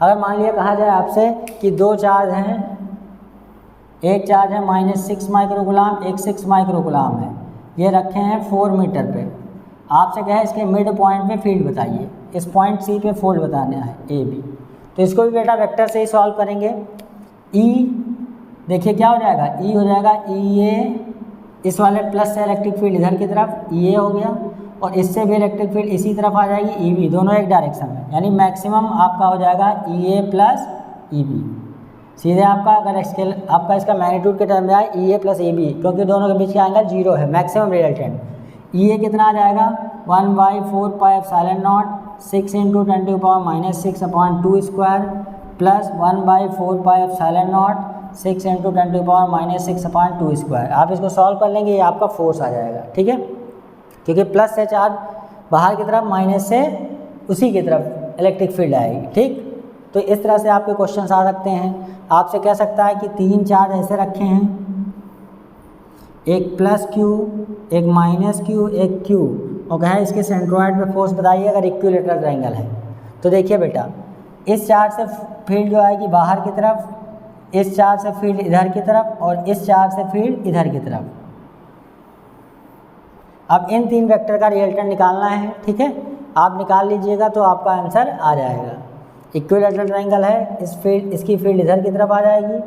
अगर मान लिया कहा जाए आपसे कि दो चार्ज हैं, एक चार्ज है -6 माइक्रोकूलम, एक 6 माइक्रोकूलम है, ये रखे हैं 4 मीटर पे। आपसे कहे इसके मिड पॉइंट पे फील्ड बताइए, इस पॉइंट C पे फोल्ड बताना है AB। तो इसको भी बेटा वेक्टर से ही सॉल्व करेंगे। E देखिए क्या हो जाएगा, E हो जाएगा EA, इस वाले प्लस से इलेक्ट्रिक फील्ड इधर की तरफ EA हो गया, और इससे भी इलेक्ट्रिक फील्ड इसी तरफ आ जाएगी EB, दोनों एक डायरेक्शन में, यानी मैक्सिमम आपका हो जाएगा EA प्लस EB। सीधे आपका अगर स्केल आपका इसका मैग्नीट्यूड के टर्म में आए ई ए प्लस ए बी, क्योंकि दोनों के बीच का एंगल 0 है, मैक्सिमम रिजल्टेंट। ई ए कितना आ जाएगा 1/4πε0 6 × 10⁻⁻6/2 स्क्वायर प्लस 1/4πε0 6 × 10⁻⁻6/2 स्क्वायर। आप इसको सॉल्व कर लेंगे, ये आपका फोर्स आ जाएगा, ठीक है, क्योंकि प्लस से चार्ज बाहर की तरफ, माइनस से उसी की तरफ इलेक्ट्रिक फील्ड आएगी, ठीक। तो इस तरह से आपके क्वेश्चंस आ सकते हैं। आपसे कह सकता है कि 3 चार्ज ऐसे रखे हैं, एक प्लस क्यू, एक माइनस क्यू, एक क्यू, और कहा है इसके सेंट्रोइड पे फोर्स बताइए अगर इक्विलेटरल ट्रायंगल है। तो देखिए बेटा, इस चार्ज से फील्ड जो आएगी बाहर की तरफ, इस चार्ज से फील्ड इधर की तरफ, और इस चार्ज से फील्ड इधर की तरफ। अब इन 3 वेक्टर का रिजल्टेंट निकालना है, ठीक है। आप निकाल लीजिएगा तो आपका आंसर आ जाएगा। इक्विलेटरल ट्रायंगल है, इसकी फील्ड इधर की तरफ आ जाएगी,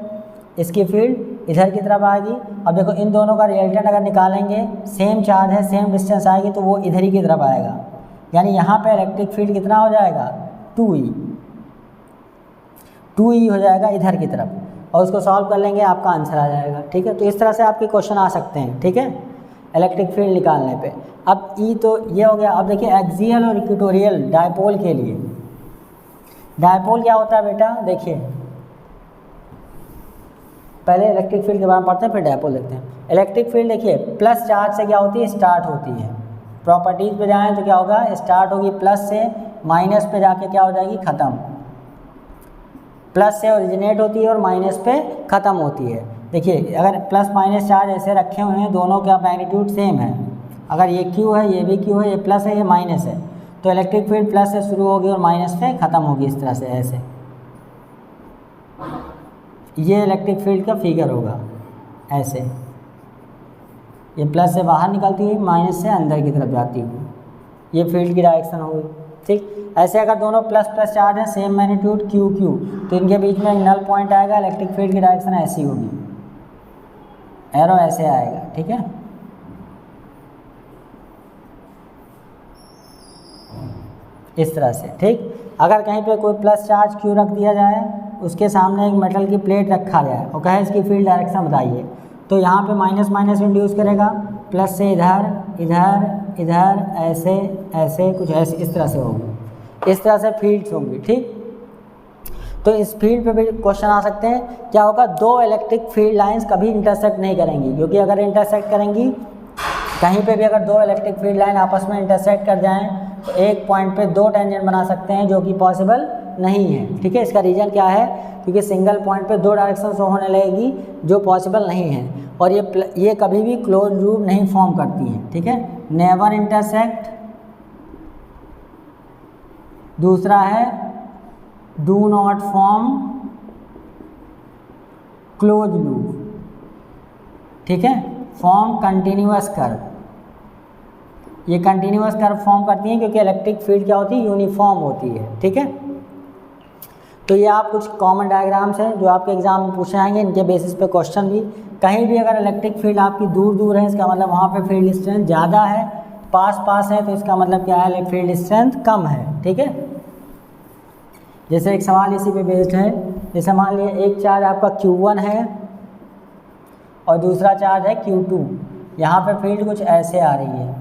इसकी फील्ड इधर की तरफ आएगी। अब देखो इन दोनों का रिजल्टेंट अगर निकालेंगे, सेम चार्ज है, सेम डिस्टेंस आएगी, तो वो इधर ही की तरफ आएगा, यानी यहाँ पे इलेक्ट्रिक फील्ड कितना हो जाएगा 2E हो जाएगा इधर की तरफ, और उसको सॉल्व कर लेंगे आपका आंसर आ जाएगा, ठीक है। तो इस तरह से आपके क्वेश्चन आ सकते हैं, ठीक है, इलेक्ट्रिक फील्ड निकालने पे। अब ई तो ये हो गया। अब देखिए एक्सियल और इक्वेटोरियल डायपोल के लिए, डायपोल क्या होता है बेटा, देखिए पहले इलेक्ट्रिक फील्ड के बारे में पढ़ते हैं, फिर डायपोल देखते हैं। इलेक्ट्रिक फील्ड देखिए प्लस चार्ज से क्या होती है, स्टार्ट होती है। प्रॉपर्टीज़ पे जाएँ तो क्या होगा, स्टार्ट होगी प्लस से, माइनस पे जाके क्या हो जाएगी, ख़त्म। प्लस से ओरिजिनेट होती है और माइनस पे ख़त्म होती है। देखिए अगर प्लस माइनस चार्ज ऐसे रखे हुए हैं, दोनों का मैग्नीट्यूड सेम है, अगर ये क्यू है, ये भी क्यू है, ये प्लस है, ये माइनस है, तो इलेक्ट्रिक फील्ड प्लस से शुरू होगी और माइनस पे ख़त्म होगी, इस तरह से ऐसे। ये इलेक्ट्रिक फील्ड का फिगर होगा ऐसे, ये प्लस से बाहर निकलती है, माइनस से अंदर की तरफ जाती है, ये फील्ड की डायरेक्शन होगी, ठीक। ऐसे अगर दोनों प्लस प्लस चार्ज हैं, सेम मैग्नीट्यूड क्यू क्यू, तो इनके बीच में एक नल पॉइंट आएगा, इलेक्ट्रिक फील्ड की डायरेक्शन ऐसी होगी, एरो ऐसे आएगा, ठीक है। इस तरह से, ठीक। अगर कहीं पे कोई प्लस चार्ज क्यू रख दिया जाए, उसके सामने एक मेटल की प्लेट रखा जाए और कहे इसकी फील्ड डायरेक्शन बताइए, तो यहाँ पे माइनस माइनस इंड्यूस करेगा, प्लस से इधर इधर इधर ऐसे ऐसे कुछ ऐसे इस तरह से होगी, इस तरह से फील्ड्स होंगी, ठीक। तो इस फील्ड पे भी क्वेश्चन आ सकते हैं, क्या होगा, 2 इलेक्ट्रिक फील्ड लाइंस कभी इंटरसेक्ट नहीं करेंगी, क्योंकि अगर इंटरसेक्ट करेंगी, कहीं पे भी अगर 2 इलेक्ट्रिक फील्ड लाइन आपस में इंटरसेक्ट कर जाएं, तो एक पॉइंट पे 2 टेंजेंट बना सकते हैं, जो कि पॉसिबल नहीं है, ठीक है। इसका रीज़न क्या है, क्योंकि सिंगल पॉइंट पे 2 डायरेक्शन शो होने लगेगी, जो पॉसिबल नहीं है, और ये कभी भी क्लोज लूप नहीं फॉर्म करती हैं, ठीक है। नेवर इंटरसेक्ट, दूसरा है do not form close loop, ठीक है। फॉर्म कंटिन्यूअस कर्व, ये कंटिन्यूअस कर्व फॉर्म करती हैं, क्योंकि इलेक्ट्रिक फील्ड क्या होती है, यूनिफॉर्म होती है, ठीक है। तो ये आप कुछ कॉमन डायग्राम्स हैं जो आपके एग्जाम में पूछे आएंगे, इनके बेसिस पे क्वेश्चन भी। कहीं भी अगर इलेक्ट्रिक फील्ड आपकी दूर दूर है, इसका मतलब वहाँ पे फील्ड स्ट्रेंथ ज़्यादा है, पास पास है तो इसका मतलब क्या है, फील्ड स्ट्रेंथ कम है, ठीक है। जैसे एक सवाल इसी पे बेस्ड है, जैसे मान लीजिए एक चार्ज आपका Q1 है और दूसरा चार्ज है Q2, यहाँ पे फील्ड कुछ ऐसे आ रही है,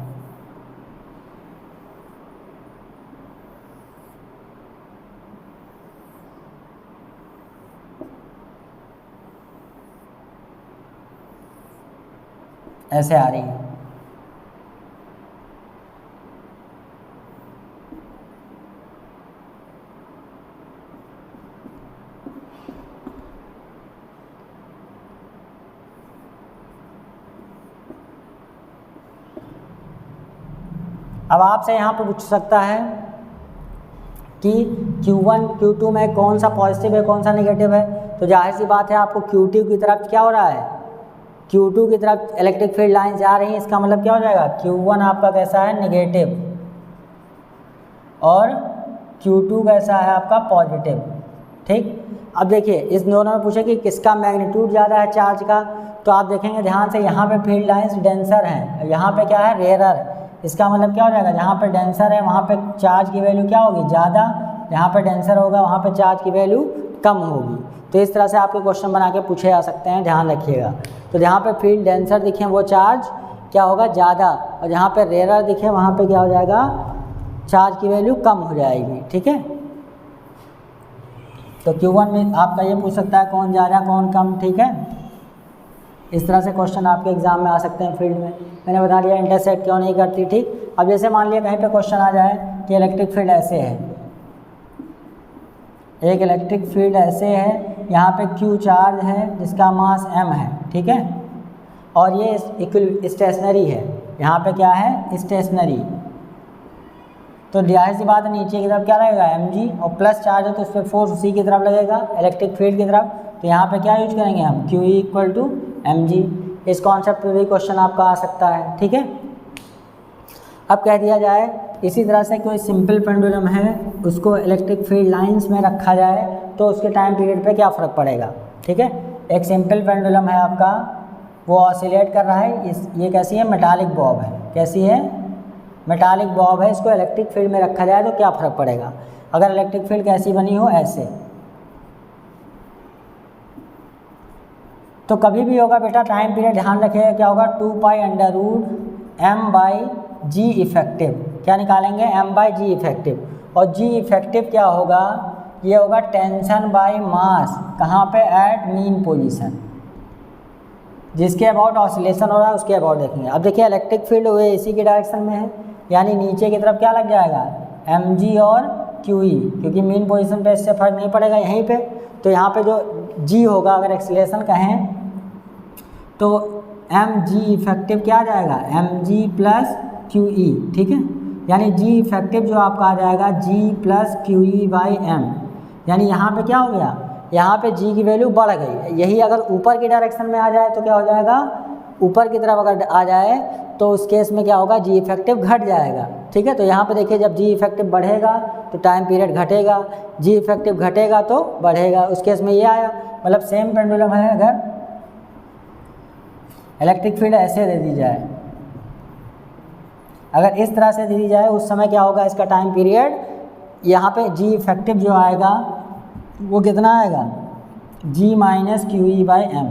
ऐसे आ रही है। अब आपसे यहाँ पर पूछ सकता है कि Q1 Q2 में कौन सा पॉजिटिव है कौन सा नेगेटिव है, तो जाहिर सी बात है आपको Q2 की तरफ क्या हो रहा है, Q2 की तरफ इलेक्ट्रिक फील्ड लाइन जा रही है, इसका मतलब क्या हो जाएगा, Q1 आपका कैसा है, नेगेटिव, और Q2 कैसा है आपका पॉजिटिव, ठीक। अब देखिए इस दोनों में पूछे कि किसका मैग्नीट्यूड ज़्यादा है चार्ज का, तो आप देखेंगे ध्यान से, यहाँ पे फील्ड लाइंस डेंसर हैं, यहाँ पे क्या है, रेयरर। इसका मतलब क्या हो जाएगा, जहाँ पे डेंसर है वहाँ पे चार्ज की वैल्यू क्या होगी, ज़्यादा, जहाँ पे डेंसर होगा वहाँ पे चार्ज की वैल्यू कम होगी। तो इस तरह से आपके क्वेश्चन बना के पूछे जा सकते हैं, ध्यान रखिएगा। तो जहाँ पे फील्ड डेंसर दिखे वो चार्ज क्या होगा, ज़्यादा, और जहाँ पे रेयर दिखे वहाँ पे क्या हो जाएगा, चार्ज की वैल्यू कम हो जाएगी। ठीक है, तो Q1 में आपका ये पूछ सकता है कौन ज़्यादा कौन कम। ठीक है, इस तरह से क्वेश्चन आपके एग्जाम में आ सकते हैं फील्ड में। मैंने बता दिया इंटरसेक्ट क्यों नहीं करती। ठीक, अब जैसे मान लिया कहीं पे क्वेश्चन आ जाए कि इलेक्ट्रिक फील्ड ऐसे है, एक इलेक्ट्रिक फील्ड ऐसे है, यहाँ पे Q चार्ज है जिसका मास m है। ठीक है, और ये स्टेशनरी है, यहाँ पे क्या है, स्टेशनरी। तो जाहिर सी बात है नीचे की तरफ क्या लगेगा, mg, और प्लस चार्ज है तो उस पर फोर्स उसी की तरफ लगेगा, इलेक्ट्रिक फील्ड की तरफ। तो यहाँ पे क्या यूज करेंगे हम, QE इक्वल टू mg। इस कॉन्सेप्ट पे भी क्वेश्चन आपका आ सकता है। ठीक है, अब कह दिया जाए इसी तरह से कोई सिंपल पेंडुलम है, उसको इलेक्ट्रिक फील्ड लाइंस में रखा जाए तो उसके टाइम पीरियड पे क्या फ़र्क पड़ेगा। ठीक है, एक सिंपल पेंडुलम है आपका, वो ऑसिलेट कर रहा है, ये कैसी है, मेटालिक बॉब है। कैसी है, मेटालिक बॉब है। इसको इलेक्ट्रिक फील्ड में रखा जाए तो क्या फ़र्क पड़ेगा। अगर इलेक्ट्रिक फील्ड कैसी बनी हो, ऐसे, तो कभी भी होगा बेटा टाइम पीरियड ध्यान रखिएगा क्या होगा, 2 pi under root m by g effective. क्या निकालेंगे, m बाई जी इफेक्टिव, और जी इफेक्टिव क्या होगा, ये होगा टेंशन बाई मास, कहाँ पे, एट मीन पोजीशन, जिसके अबाउट ऑसिलेशन हो रहा है उसके अबाउट देखेंगे। अब देखिए इलेक्ट्रिक फील्ड हुए इसी के डायरेक्शन में है, यानी नीचे की तरफ क्या लग जाएगा, mg और QE, क्योंकि मीन पोजीशन पे इससे फर्क नहीं पड़ेगा यहीं पे। तो यहाँ पे जो g होगा, अगर एक्सीलरेशन कहें तो mg इफेक्टिव क्या आ जाएगा, mg प्लस QE। ठीक है, यानी g इफेक्टिव जो आपका आ जाएगा g plus QE by m, यानी यहाँ पे क्या हो गया, यहाँ पे g की वैल्यू बढ़ गई। यही अगर ऊपर की डायरेक्शन में आ जाए तो क्या हो जाएगा, ऊपर की तरफ अगर आ जाए तो उस केस में क्या होगा, जी इफेक्टिव घट जाएगा। ठीक है, तो यहाँ पे देखिए जब जी इफेक्टिव बढ़ेगा तो टाइम पीरियड घटेगा, जी इफेक्टिव घटेगा तो बढ़ेगा। उस केस में ये आया, मतलब सेम पेंडुलम है, अगर इलेक्ट्रिक फील्ड ऐसे दे दी जाए, अगर इस तरह से दे दी जाए, उस समय क्या होगा, इसका टाइम पीरियड, यहाँ पे जी इफेक्टिव जो आएगा वो कितना आएगा, जी माइनस QE बाई m।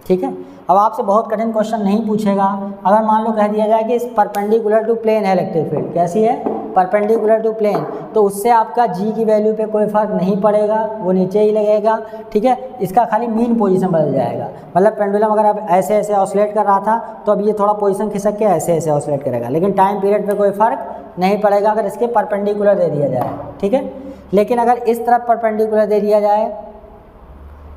ठीक है, अब आपसे बहुत कठिन क्वेश्चन नहीं पूछेगा। अगर मान लो कह दिया जाए कि इस परपेंडिकुलर टू प्लेन है इलेक्ट्रिक फील्ड, कैसी है, परपेंडिकुलर टू प्लेन, तो उससे आपका जी की वैल्यू पे कोई फर्क नहीं पड़ेगा, वो नीचे ही लगेगा। ठीक है, इसका खाली मीन पोजीशन बदल जाएगा, मतलब पेंडुलम अगर अब ऐसे ऐसे ऑसिलेट कर रहा था तो अब ये थोड़ा पोजीशन खिसक के ऐसे ऐसे ऑसिलेट करेगा, लेकिन टाइम पीरियड पे कोई फर्क नहीं पड़ेगा अगर इसके परपेंडिकुलर दे दिया जाए। ठीक है, लेकिन अगर इस तरफ परपेंडिकुलर दे दिया जाए,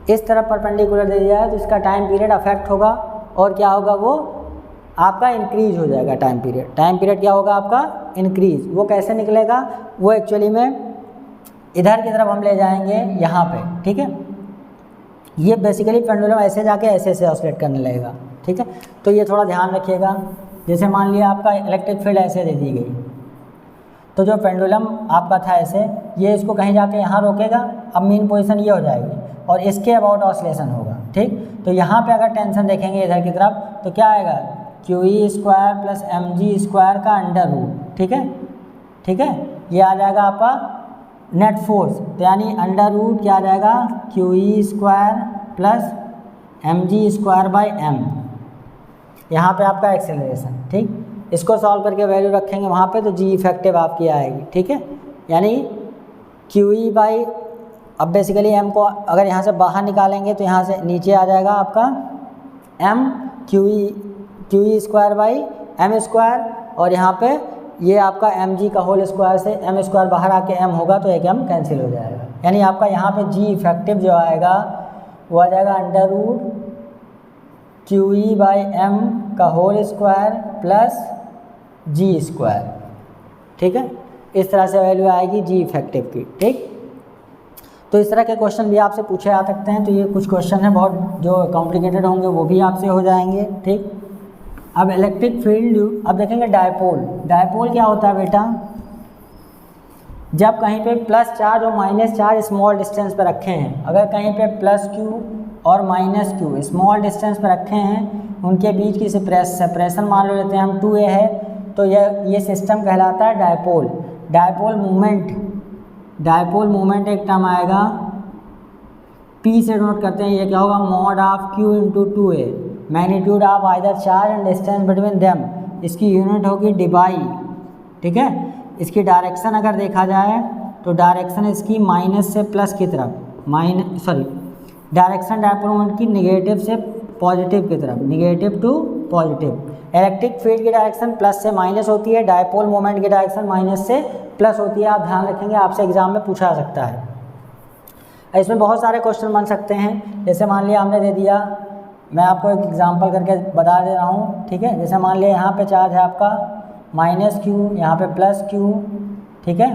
इस तरफ परपेंडिकुलर दे दिया जाए तो इसका टाइम पीरियड अफेक्ट होगा, और क्या होगा, वो आपका इंक्रीज हो जाएगा टाइम पीरियड। टाइम पीरियड क्या होगा आपका, इंक्रीज। वो कैसे निकलेगा, वो एक्चुअली में इधर की तरफ हम ले जाएंगे यहाँ पे। ठीक है, ये बेसिकली पेंडुलम ऐसे जाके ऐसे ऐसे ऑसिलेट करने लगेगा। ठीक है, तो ये थोड़ा ध्यान रखिएगा। जैसे मान लिया आपका इलेक्ट्रिक फील्ड ऐसे दे दी गई, तो जो पेंडुलम आपका था ऐसे, ये इसको कहीं जाके यहाँ रोकेगा, अब मीन पोजीशन ये हो जाएगी और इसके अबाउट ऑसिलेशन होगा। ठीक, तो यहाँ पे अगर टेंशन देखेंगे इधर की तरफ तो क्या आएगा, QE square plus mg square का अंडर रूट। ठीक है, ठीक है, ये आ जाएगा आपका नेट फोर्स, तो यानी अंडर रूट क्या आ जाएगा, QE square plus mg square by m, यहाँ पे आपका एक्सेलरेशन। ठीक, इसको सॉल्व करके वैल्यू रखेंगे वहाँ पे तो जी इफेक्टिव आपकी आएगी। ठीक है, यानी QE बाई, अब बेसिकली m को अगर यहाँ से बाहर निकालेंगे तो यहाँ से नीचे आ जाएगा आपका m QE square by m square, और यहाँ पे ये आपका mg का होल स्क्वायर से m स्क्वायर बाहर आके m होगा तो एक m कैंसिल हो जाएगा, यानी आपका यहाँ पे जी इफेक्टिव जो आएगा वो आ जाएगा under root QE by m का whole square plus g square. ठीक है, इस तरह से वैल्यू आएगी जी इफेक्टिव की। ठीक, तो इस तरह के क्वेश्चन भी आपसे पूछे आ सकते हैं। तो ये कुछ क्वेश्चन हैं बहुत जो कॉम्प्लिकेटेड होंगे, वो भी आपसे हो जाएंगे। ठीक, अब इलेक्ट्रिक फील्ड, अब देखेंगे डायपोल। डायपोल क्या होता है बेटा, जब कहीं पे प्लस चार्ज और माइनस चार्ज स्मॉल डिस्टेंस पर रखे हैं, अगर कहीं पे प्लस Q और माइनस Q स्मॉल डिस्टेंस पर रखे हैं, उनके बीच की सेपरेशन मान लो लेते हैं हम 2a है, तो ये सिस्टम कहलाता है डायपोल। डायपोल मूवमेंट एक टर्म आएगा P से नोट करते हैं, ये क्या होगा, mod of Q into 2A, magnitude of either charge and distance between them, इसकी यूनिट होगी डिबाई, ठीक है। इसकी डायरेक्शन अगर देखा जाए तो डायरेक्शन इसकी माइनस से प्लस की तरफ, डायरेक्शन डायपोल मोमेंट की निगेटिव से पॉजिटिव की तरफ, negative to positive. Electric field की डायरेक्शन प्लस से माइनस होती है, डायपोल मोमेंट की डायरेक्शन माइनस से प्लस होती है। आप ध्यान रखेंगे, आपसे एग्जाम में पूछा जा सकता है। इसमें बहुत सारे क्वेश्चन बन सकते हैं। जैसे मान लिया हमने दे दिया, मैं आपको एक एग्जांपल करके बता दे रहा हूँ, ठीक है। जैसे मान लिया यहाँ पे चार्ज है आपका -Q, यहाँ पे +Q, ठीक है,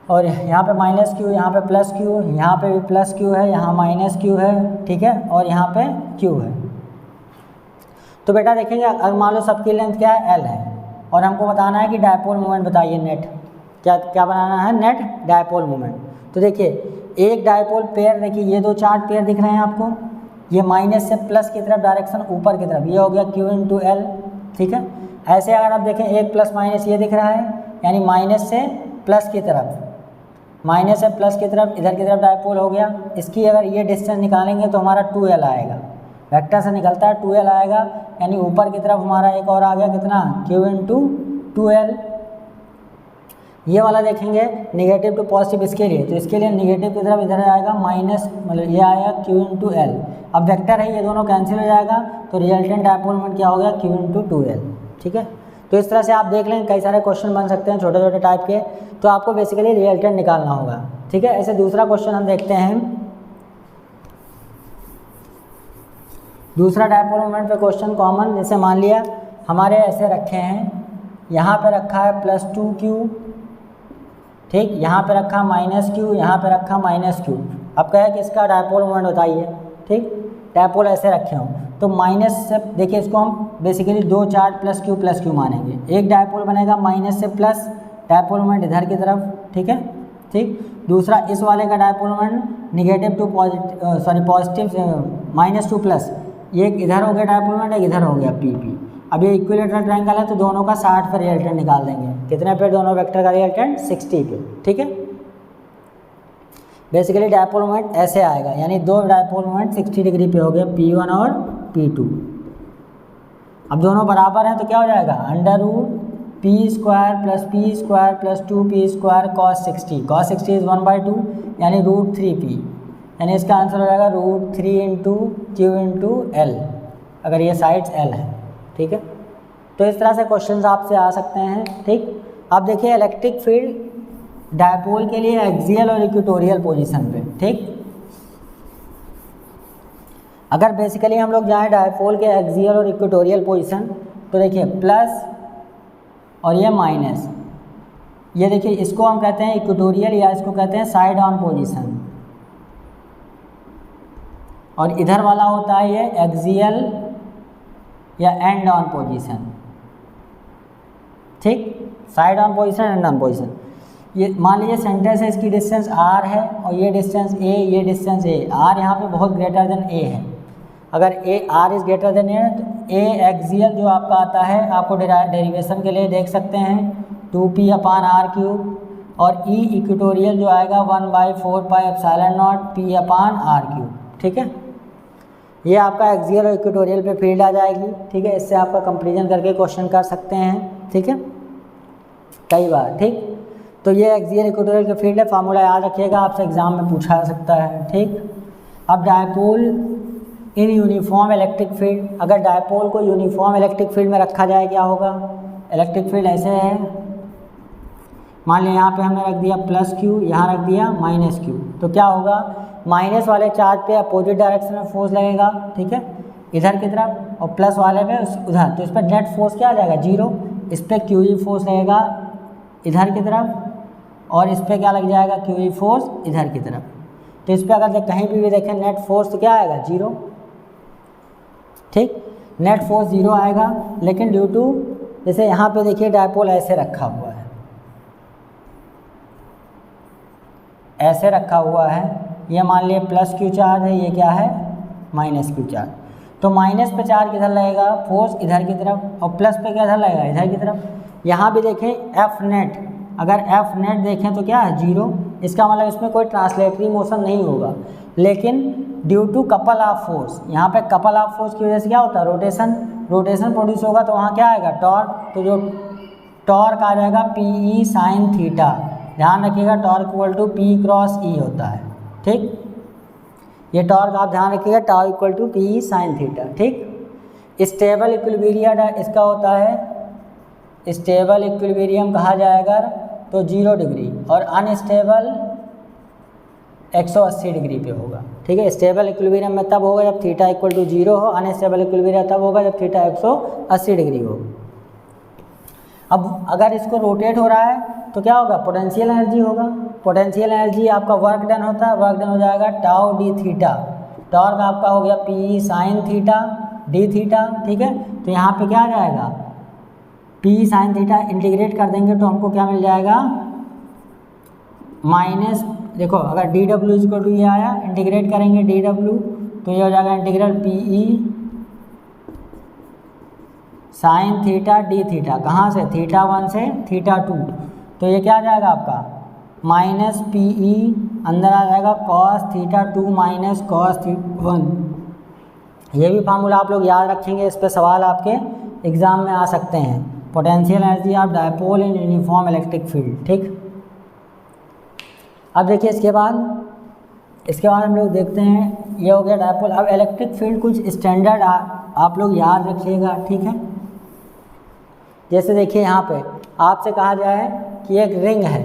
और यहाँ पे -Q, यहाँ पे +Q, यहाँ पे भी +Q है, यहाँ -Q है, ठीक है, और यहाँ पे Q है। तो बेटा देखेंगे, अगर मान लो सबकी लेंथ क्या है, L है, और हमको बताना है कि डायपोल मोमेंट बताइए नेट, क्या बनाना है, नेट डायपोल मोमेंट। तो देखिए एक डायपोल पेयर, देखिए ये दो चार्ज पेयर दिख रहे हैं आपको, ये माइनस से प्लस की तरफ डायरेक्शन ऊपर की तरफ, ये हो गया Q इंटू L, ठीक है। ऐसे अगर आप देखें एक प्लस माइनस ये दिख रहा है, यानी माइनस से प्लस की तरफ, माइनस से प्लस की तरफ इधर की तरफ डायपोल हो गया। इसकी अगर ये डिस्टेंस निकालेंगे तो हमारा 2L आएगा, वेक्टर से निकलता है 2L आएगा, यानी ऊपर की तरफ हमारा एक और आ गया कितना, Q इंटू 2L। ये वाला देखेंगे निगेटिव टू पॉजिटिव, इसके लिए तो इसके लिए निगेटिव की तरफ इधर आएगा माइनस, मतलब ये आएगा Q इंटू L। अब वेक्टर है, ये दोनों कैंसिल हो जाएगा, तो रिजल्टेंट डायपोल मोमेंट क्या हो गया, Q इंटू 2L, ठीक है। तो इस तरह से आप देख लें, कई सारे क्वेश्चन बन सकते हैं छोटे छोटे टाइप के, तो आपको बेसिकली रिजल्टेंट निकालना होगा, ठीक है। ऐसे दूसरा क्वेश्चन हम देखते हैं, दूसरा डायपोल मोमेंट पे क्वेश्चन कॉमन। जैसे मान लिया हमारे ऐसे रखे हैं, यहाँ पे रखा है +2Q, ठीक, यहाँ पे रखा -Q, यहाँ पे रखा -Q। अब कहे कि इसका डायपोल मोमेंट बताइए, ठीक, डायपोल ऐसे रखे हों तो माइनस से, देखिए इसको हम बेसिकली दो चार्ज +Q मानेंगे। एक डायपोल बनेगा माइनस से प्लस, डायपोल मोमेंट इधर की तरफ, ठीक है, ठीक। दूसरा इस वाले का dipole moment negative to positive, positive -2 plus, ये इधर हो गया डायपोल मोमेंट, एक इधर हो गया PP। अब ये इक्विलेटरल ट्रायंगल है तो दोनों का 60 पे रिजल्टेंट निकाल देंगे, कितने पे, दोनों वेक्टर का रिजल्टेंट 60 पे, ठीक है। बेसिकली डायपोल मोमेंट ऐसे आएगा, यानी दो डायपोल मोमेंट 60 डिग्री पे हो गए, P1 और P2। अब दोनों बराबर हैं तो क्या हो जाएगा, √P² + P² + 2P² cos 60, cos 60 is 1/2, यानी √3P, यानी इसका आंसर हो जाएगा √3 इंटू Q इंटू L, अगर ये साइड्स L है, ठीक है। तो इस तरह से क्वेश्चंस आपसे आ सकते हैं, ठीक। अब देखिए इलेक्ट्रिक फील्ड डायपोल के लिए एक्सियल और इक्वेटोरियल पोजीशन पे, ठीक। अगर बेसिकली हम लोग जाएँ डायपोल के एक्सियल और इक्वेटोरियल पोजीशन, तो देखिए प्लस और ये माइनस, ये देखिए इसको हम कहते हैं इक्वेटोरियल या इसको कहते हैं साइड ऑन पोजीशन, और इधर वाला होता है ये एक्सियल या एंड ऑन पोजीशन, ठीक, side on position, and on position. ये मान लीजिए सेंटर से इसकी डिस्टेंस r है और ये डिस्टेंस a, ये डिस्टेंस a, r यहाँ पे बहुत ग्रेटर देन a है। अगर r is greater than a तो a एक्सियल जो आपका आता है, आपको डेरिवेशन के लिए देख सकते हैं 2p/r³, और e इक्वेटोरियल जो आएगा 1/4πε0 p/r³, ठीक है। ये आपका एक्सियल और इक्वेटोरियल पे फील्ड आ जाएगी, ठीक है। इससे आपका कंपैरिजन करके क्वेश्चन कर सकते हैं, ठीक है, कई बार, ठीक। तो ये एक्सियल इक्वेटोरियल का फील्ड है, फार्मूला याद रखिएगा, आपसे एग्जाम में पूछा जा सकता है, ठीक। अब dipole in uniform electric field, अगर डायपोल को यूनिफॉर्म इलेक्ट्रिक फील्ड में रखा जाए क्या होगा, इलेक्ट्रिक फील्ड ऐसे है, मान लिया यहाँ पे हमने रख दिया +Q, यहाँ रख दिया -Q, तो क्या होगा, माइनस वाले चार्ज पे अपोजिट डायरेक्शन में फोर्स लगेगा, ठीक है, इधर की तरफ, और प्लस वाले पे उधर, तो इस पर नेट फोर्स क्या आ जाएगा, 0। इस पर QE फोर्स लगेगा इधर की तरफ, और इस पर क्या लग जाएगा, QE फोर्स इधर की तरफ। तो इस पर अगर कहीं भी देखें नेट फोर्स तो क्या आएगा, 0, ठीक, नेट फोर्स 0 आएगा। लेकिन ड्यू टू, जैसे यहाँ पे देखिए डायपोल ऐसे रखा हुआ है, ऐसे रखा हुआ है, ये मान लिए +Q चार्ज है, ये क्या है, -Q चार्ज, तो माइनस पे चार्ज किधर लगेगा, फोर्स इधर की तरफ, और प्लस पे क्या इधर लगेगा, इधर की तरफ। यहाँ भी देखें F नेट, अगर F नेट देखें तो क्या है, 0, इसका मतलब इसमें कोई ट्रांसलेटरी मोशन नहीं होगा, लेकिन due to couple of force, यहाँ पे कपल ऑफ फोर्स की वजह से क्या होता है, रोटेशन प्रोड्यूस होगा, तो वहाँ क्या आएगा, टॉर्क। तो जो टॉर्क आ जाएगा पी ई साइन थीटा। ध्यान रखिएगा torque equal to P cross E होता है, ठीक। ये टॉर्क आप ध्यान रखिएगा, tau equal to P E sine theta, ठीक। स्टेबल इक्विलिब्रियम इसका होता है, स्टेबल इक्विलिब्रियम कहा जाएगा तो 0 डिग्री, और अनस्टेबल 180 डिग्री पे होगा, ठीक है। स्टेबल इक्विलिब्रियम में तब होगा जब थीटा इक्वल टू 0 हो, अनस्टेबल इक्विलिब्रियम तब होगा जब थीटा 180 डिग्री हो। अब अगर इसको रोटेट हो रहा है तो क्या होगा, पोटेंशियल एनर्जी होगा। पोटेंशियल एनर्जी आपका वर्क डन होता है, वर्क डन हो जाएगा टाउ डी थीटा। टॉर्क आपका हो गया P sine theta D theta, ठीक है। तो यहाँ पे क्या आ जाएगा, पी साइन थीटा इंटीग्रेट कर देंगे तो हमको क्या मिल जाएगा, माइनस, देखो अगर डी डब्ल्यू इक्वल टू ये आया, इंटीग्रेट करेंगे डी डब्ल्यू तो ये हो जाएगा integral P E sine theta D theta, कहाँ से, थीटा 1 से थीटा 2, तो ये क्या आ जाएगा आपका माइनस पी ई, अंदर आ जाएगा cos theta 2 minus cos theta 1। ये भी फार्मूला आप लोग याद रखेंगे, इस पर सवाल आपके एग्ज़ाम में आ सकते हैं। Potential energy of dipole in uniform electric field, ठीक। अब देखिए इसके बाद हम लोग देखते हैं, ये हो गया डायपोल। अब इलेक्ट्रिक फील्ड कुछ स्टैंडर्ड आप लोग याद रखिएगा, ठीक है। जैसे देखिए यहाँ पे आपसे कहा जाए कि एक रिंग है,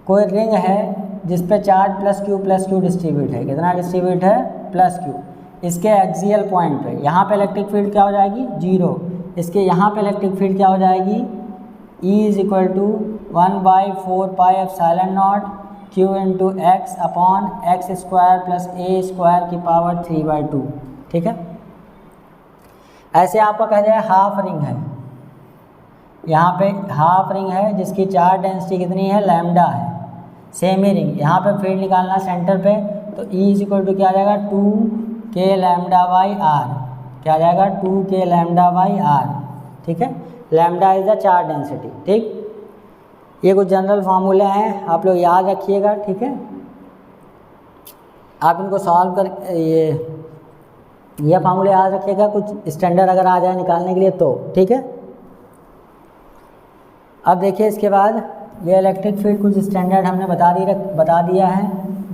कोई रिंग है जिस पे चार्ज प्लस क्यू डिस्ट्रीब्यूट है, कितना डिस्ट्रीब्यूट है, प्लस क्यू। इसके एक्सियल पॉइंट पे यहाँ पे इलेक्ट्रिक फील्ड क्या हो जाएगी, 0। इसके यहाँ पे इलेक्ट्रिक फील्ड क्या हो जाएगी, E is equal to 1/4 pi epsilon naught Q into x upon x square plus a square की पावर 3/2, ठीक है। ऐसे आपका कह जाए हाफ रिंग है, यहाँ पे हाफ रिंग है जिसकी चार्ज डेंसिटी कितनी है, लैम्डा है। सेमी रिंग, यहाँ पे फील्ड निकालना सेंटर पे, तो E इज इक्वल टू क्या आ जाएगा, 2k लैम्डा बाई आर, क्या आ जाएगा 2k लैम्डा बाई आर, ठीक है। Lambda is the charge density, ठीक। ये कुछ जनरल फार्मूले हैं, आप लोग याद रखिएगा, ठीक है। आप इनको सॉल्व कर ये फार्मूले याद रखिएगा, कुछ स्टैंडर्ड अगर आ जाए निकालने के लिए तो, ठीक है। अब देखिए इसके बाद ये इलेक्ट्रिक फील्ड कुछ स्टैंडर्ड हमने बता दिया है,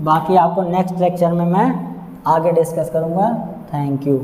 बाकी आपको नेक्स्ट लेक्चर में मैं आगे डिस्कस करूँगा। Thank you.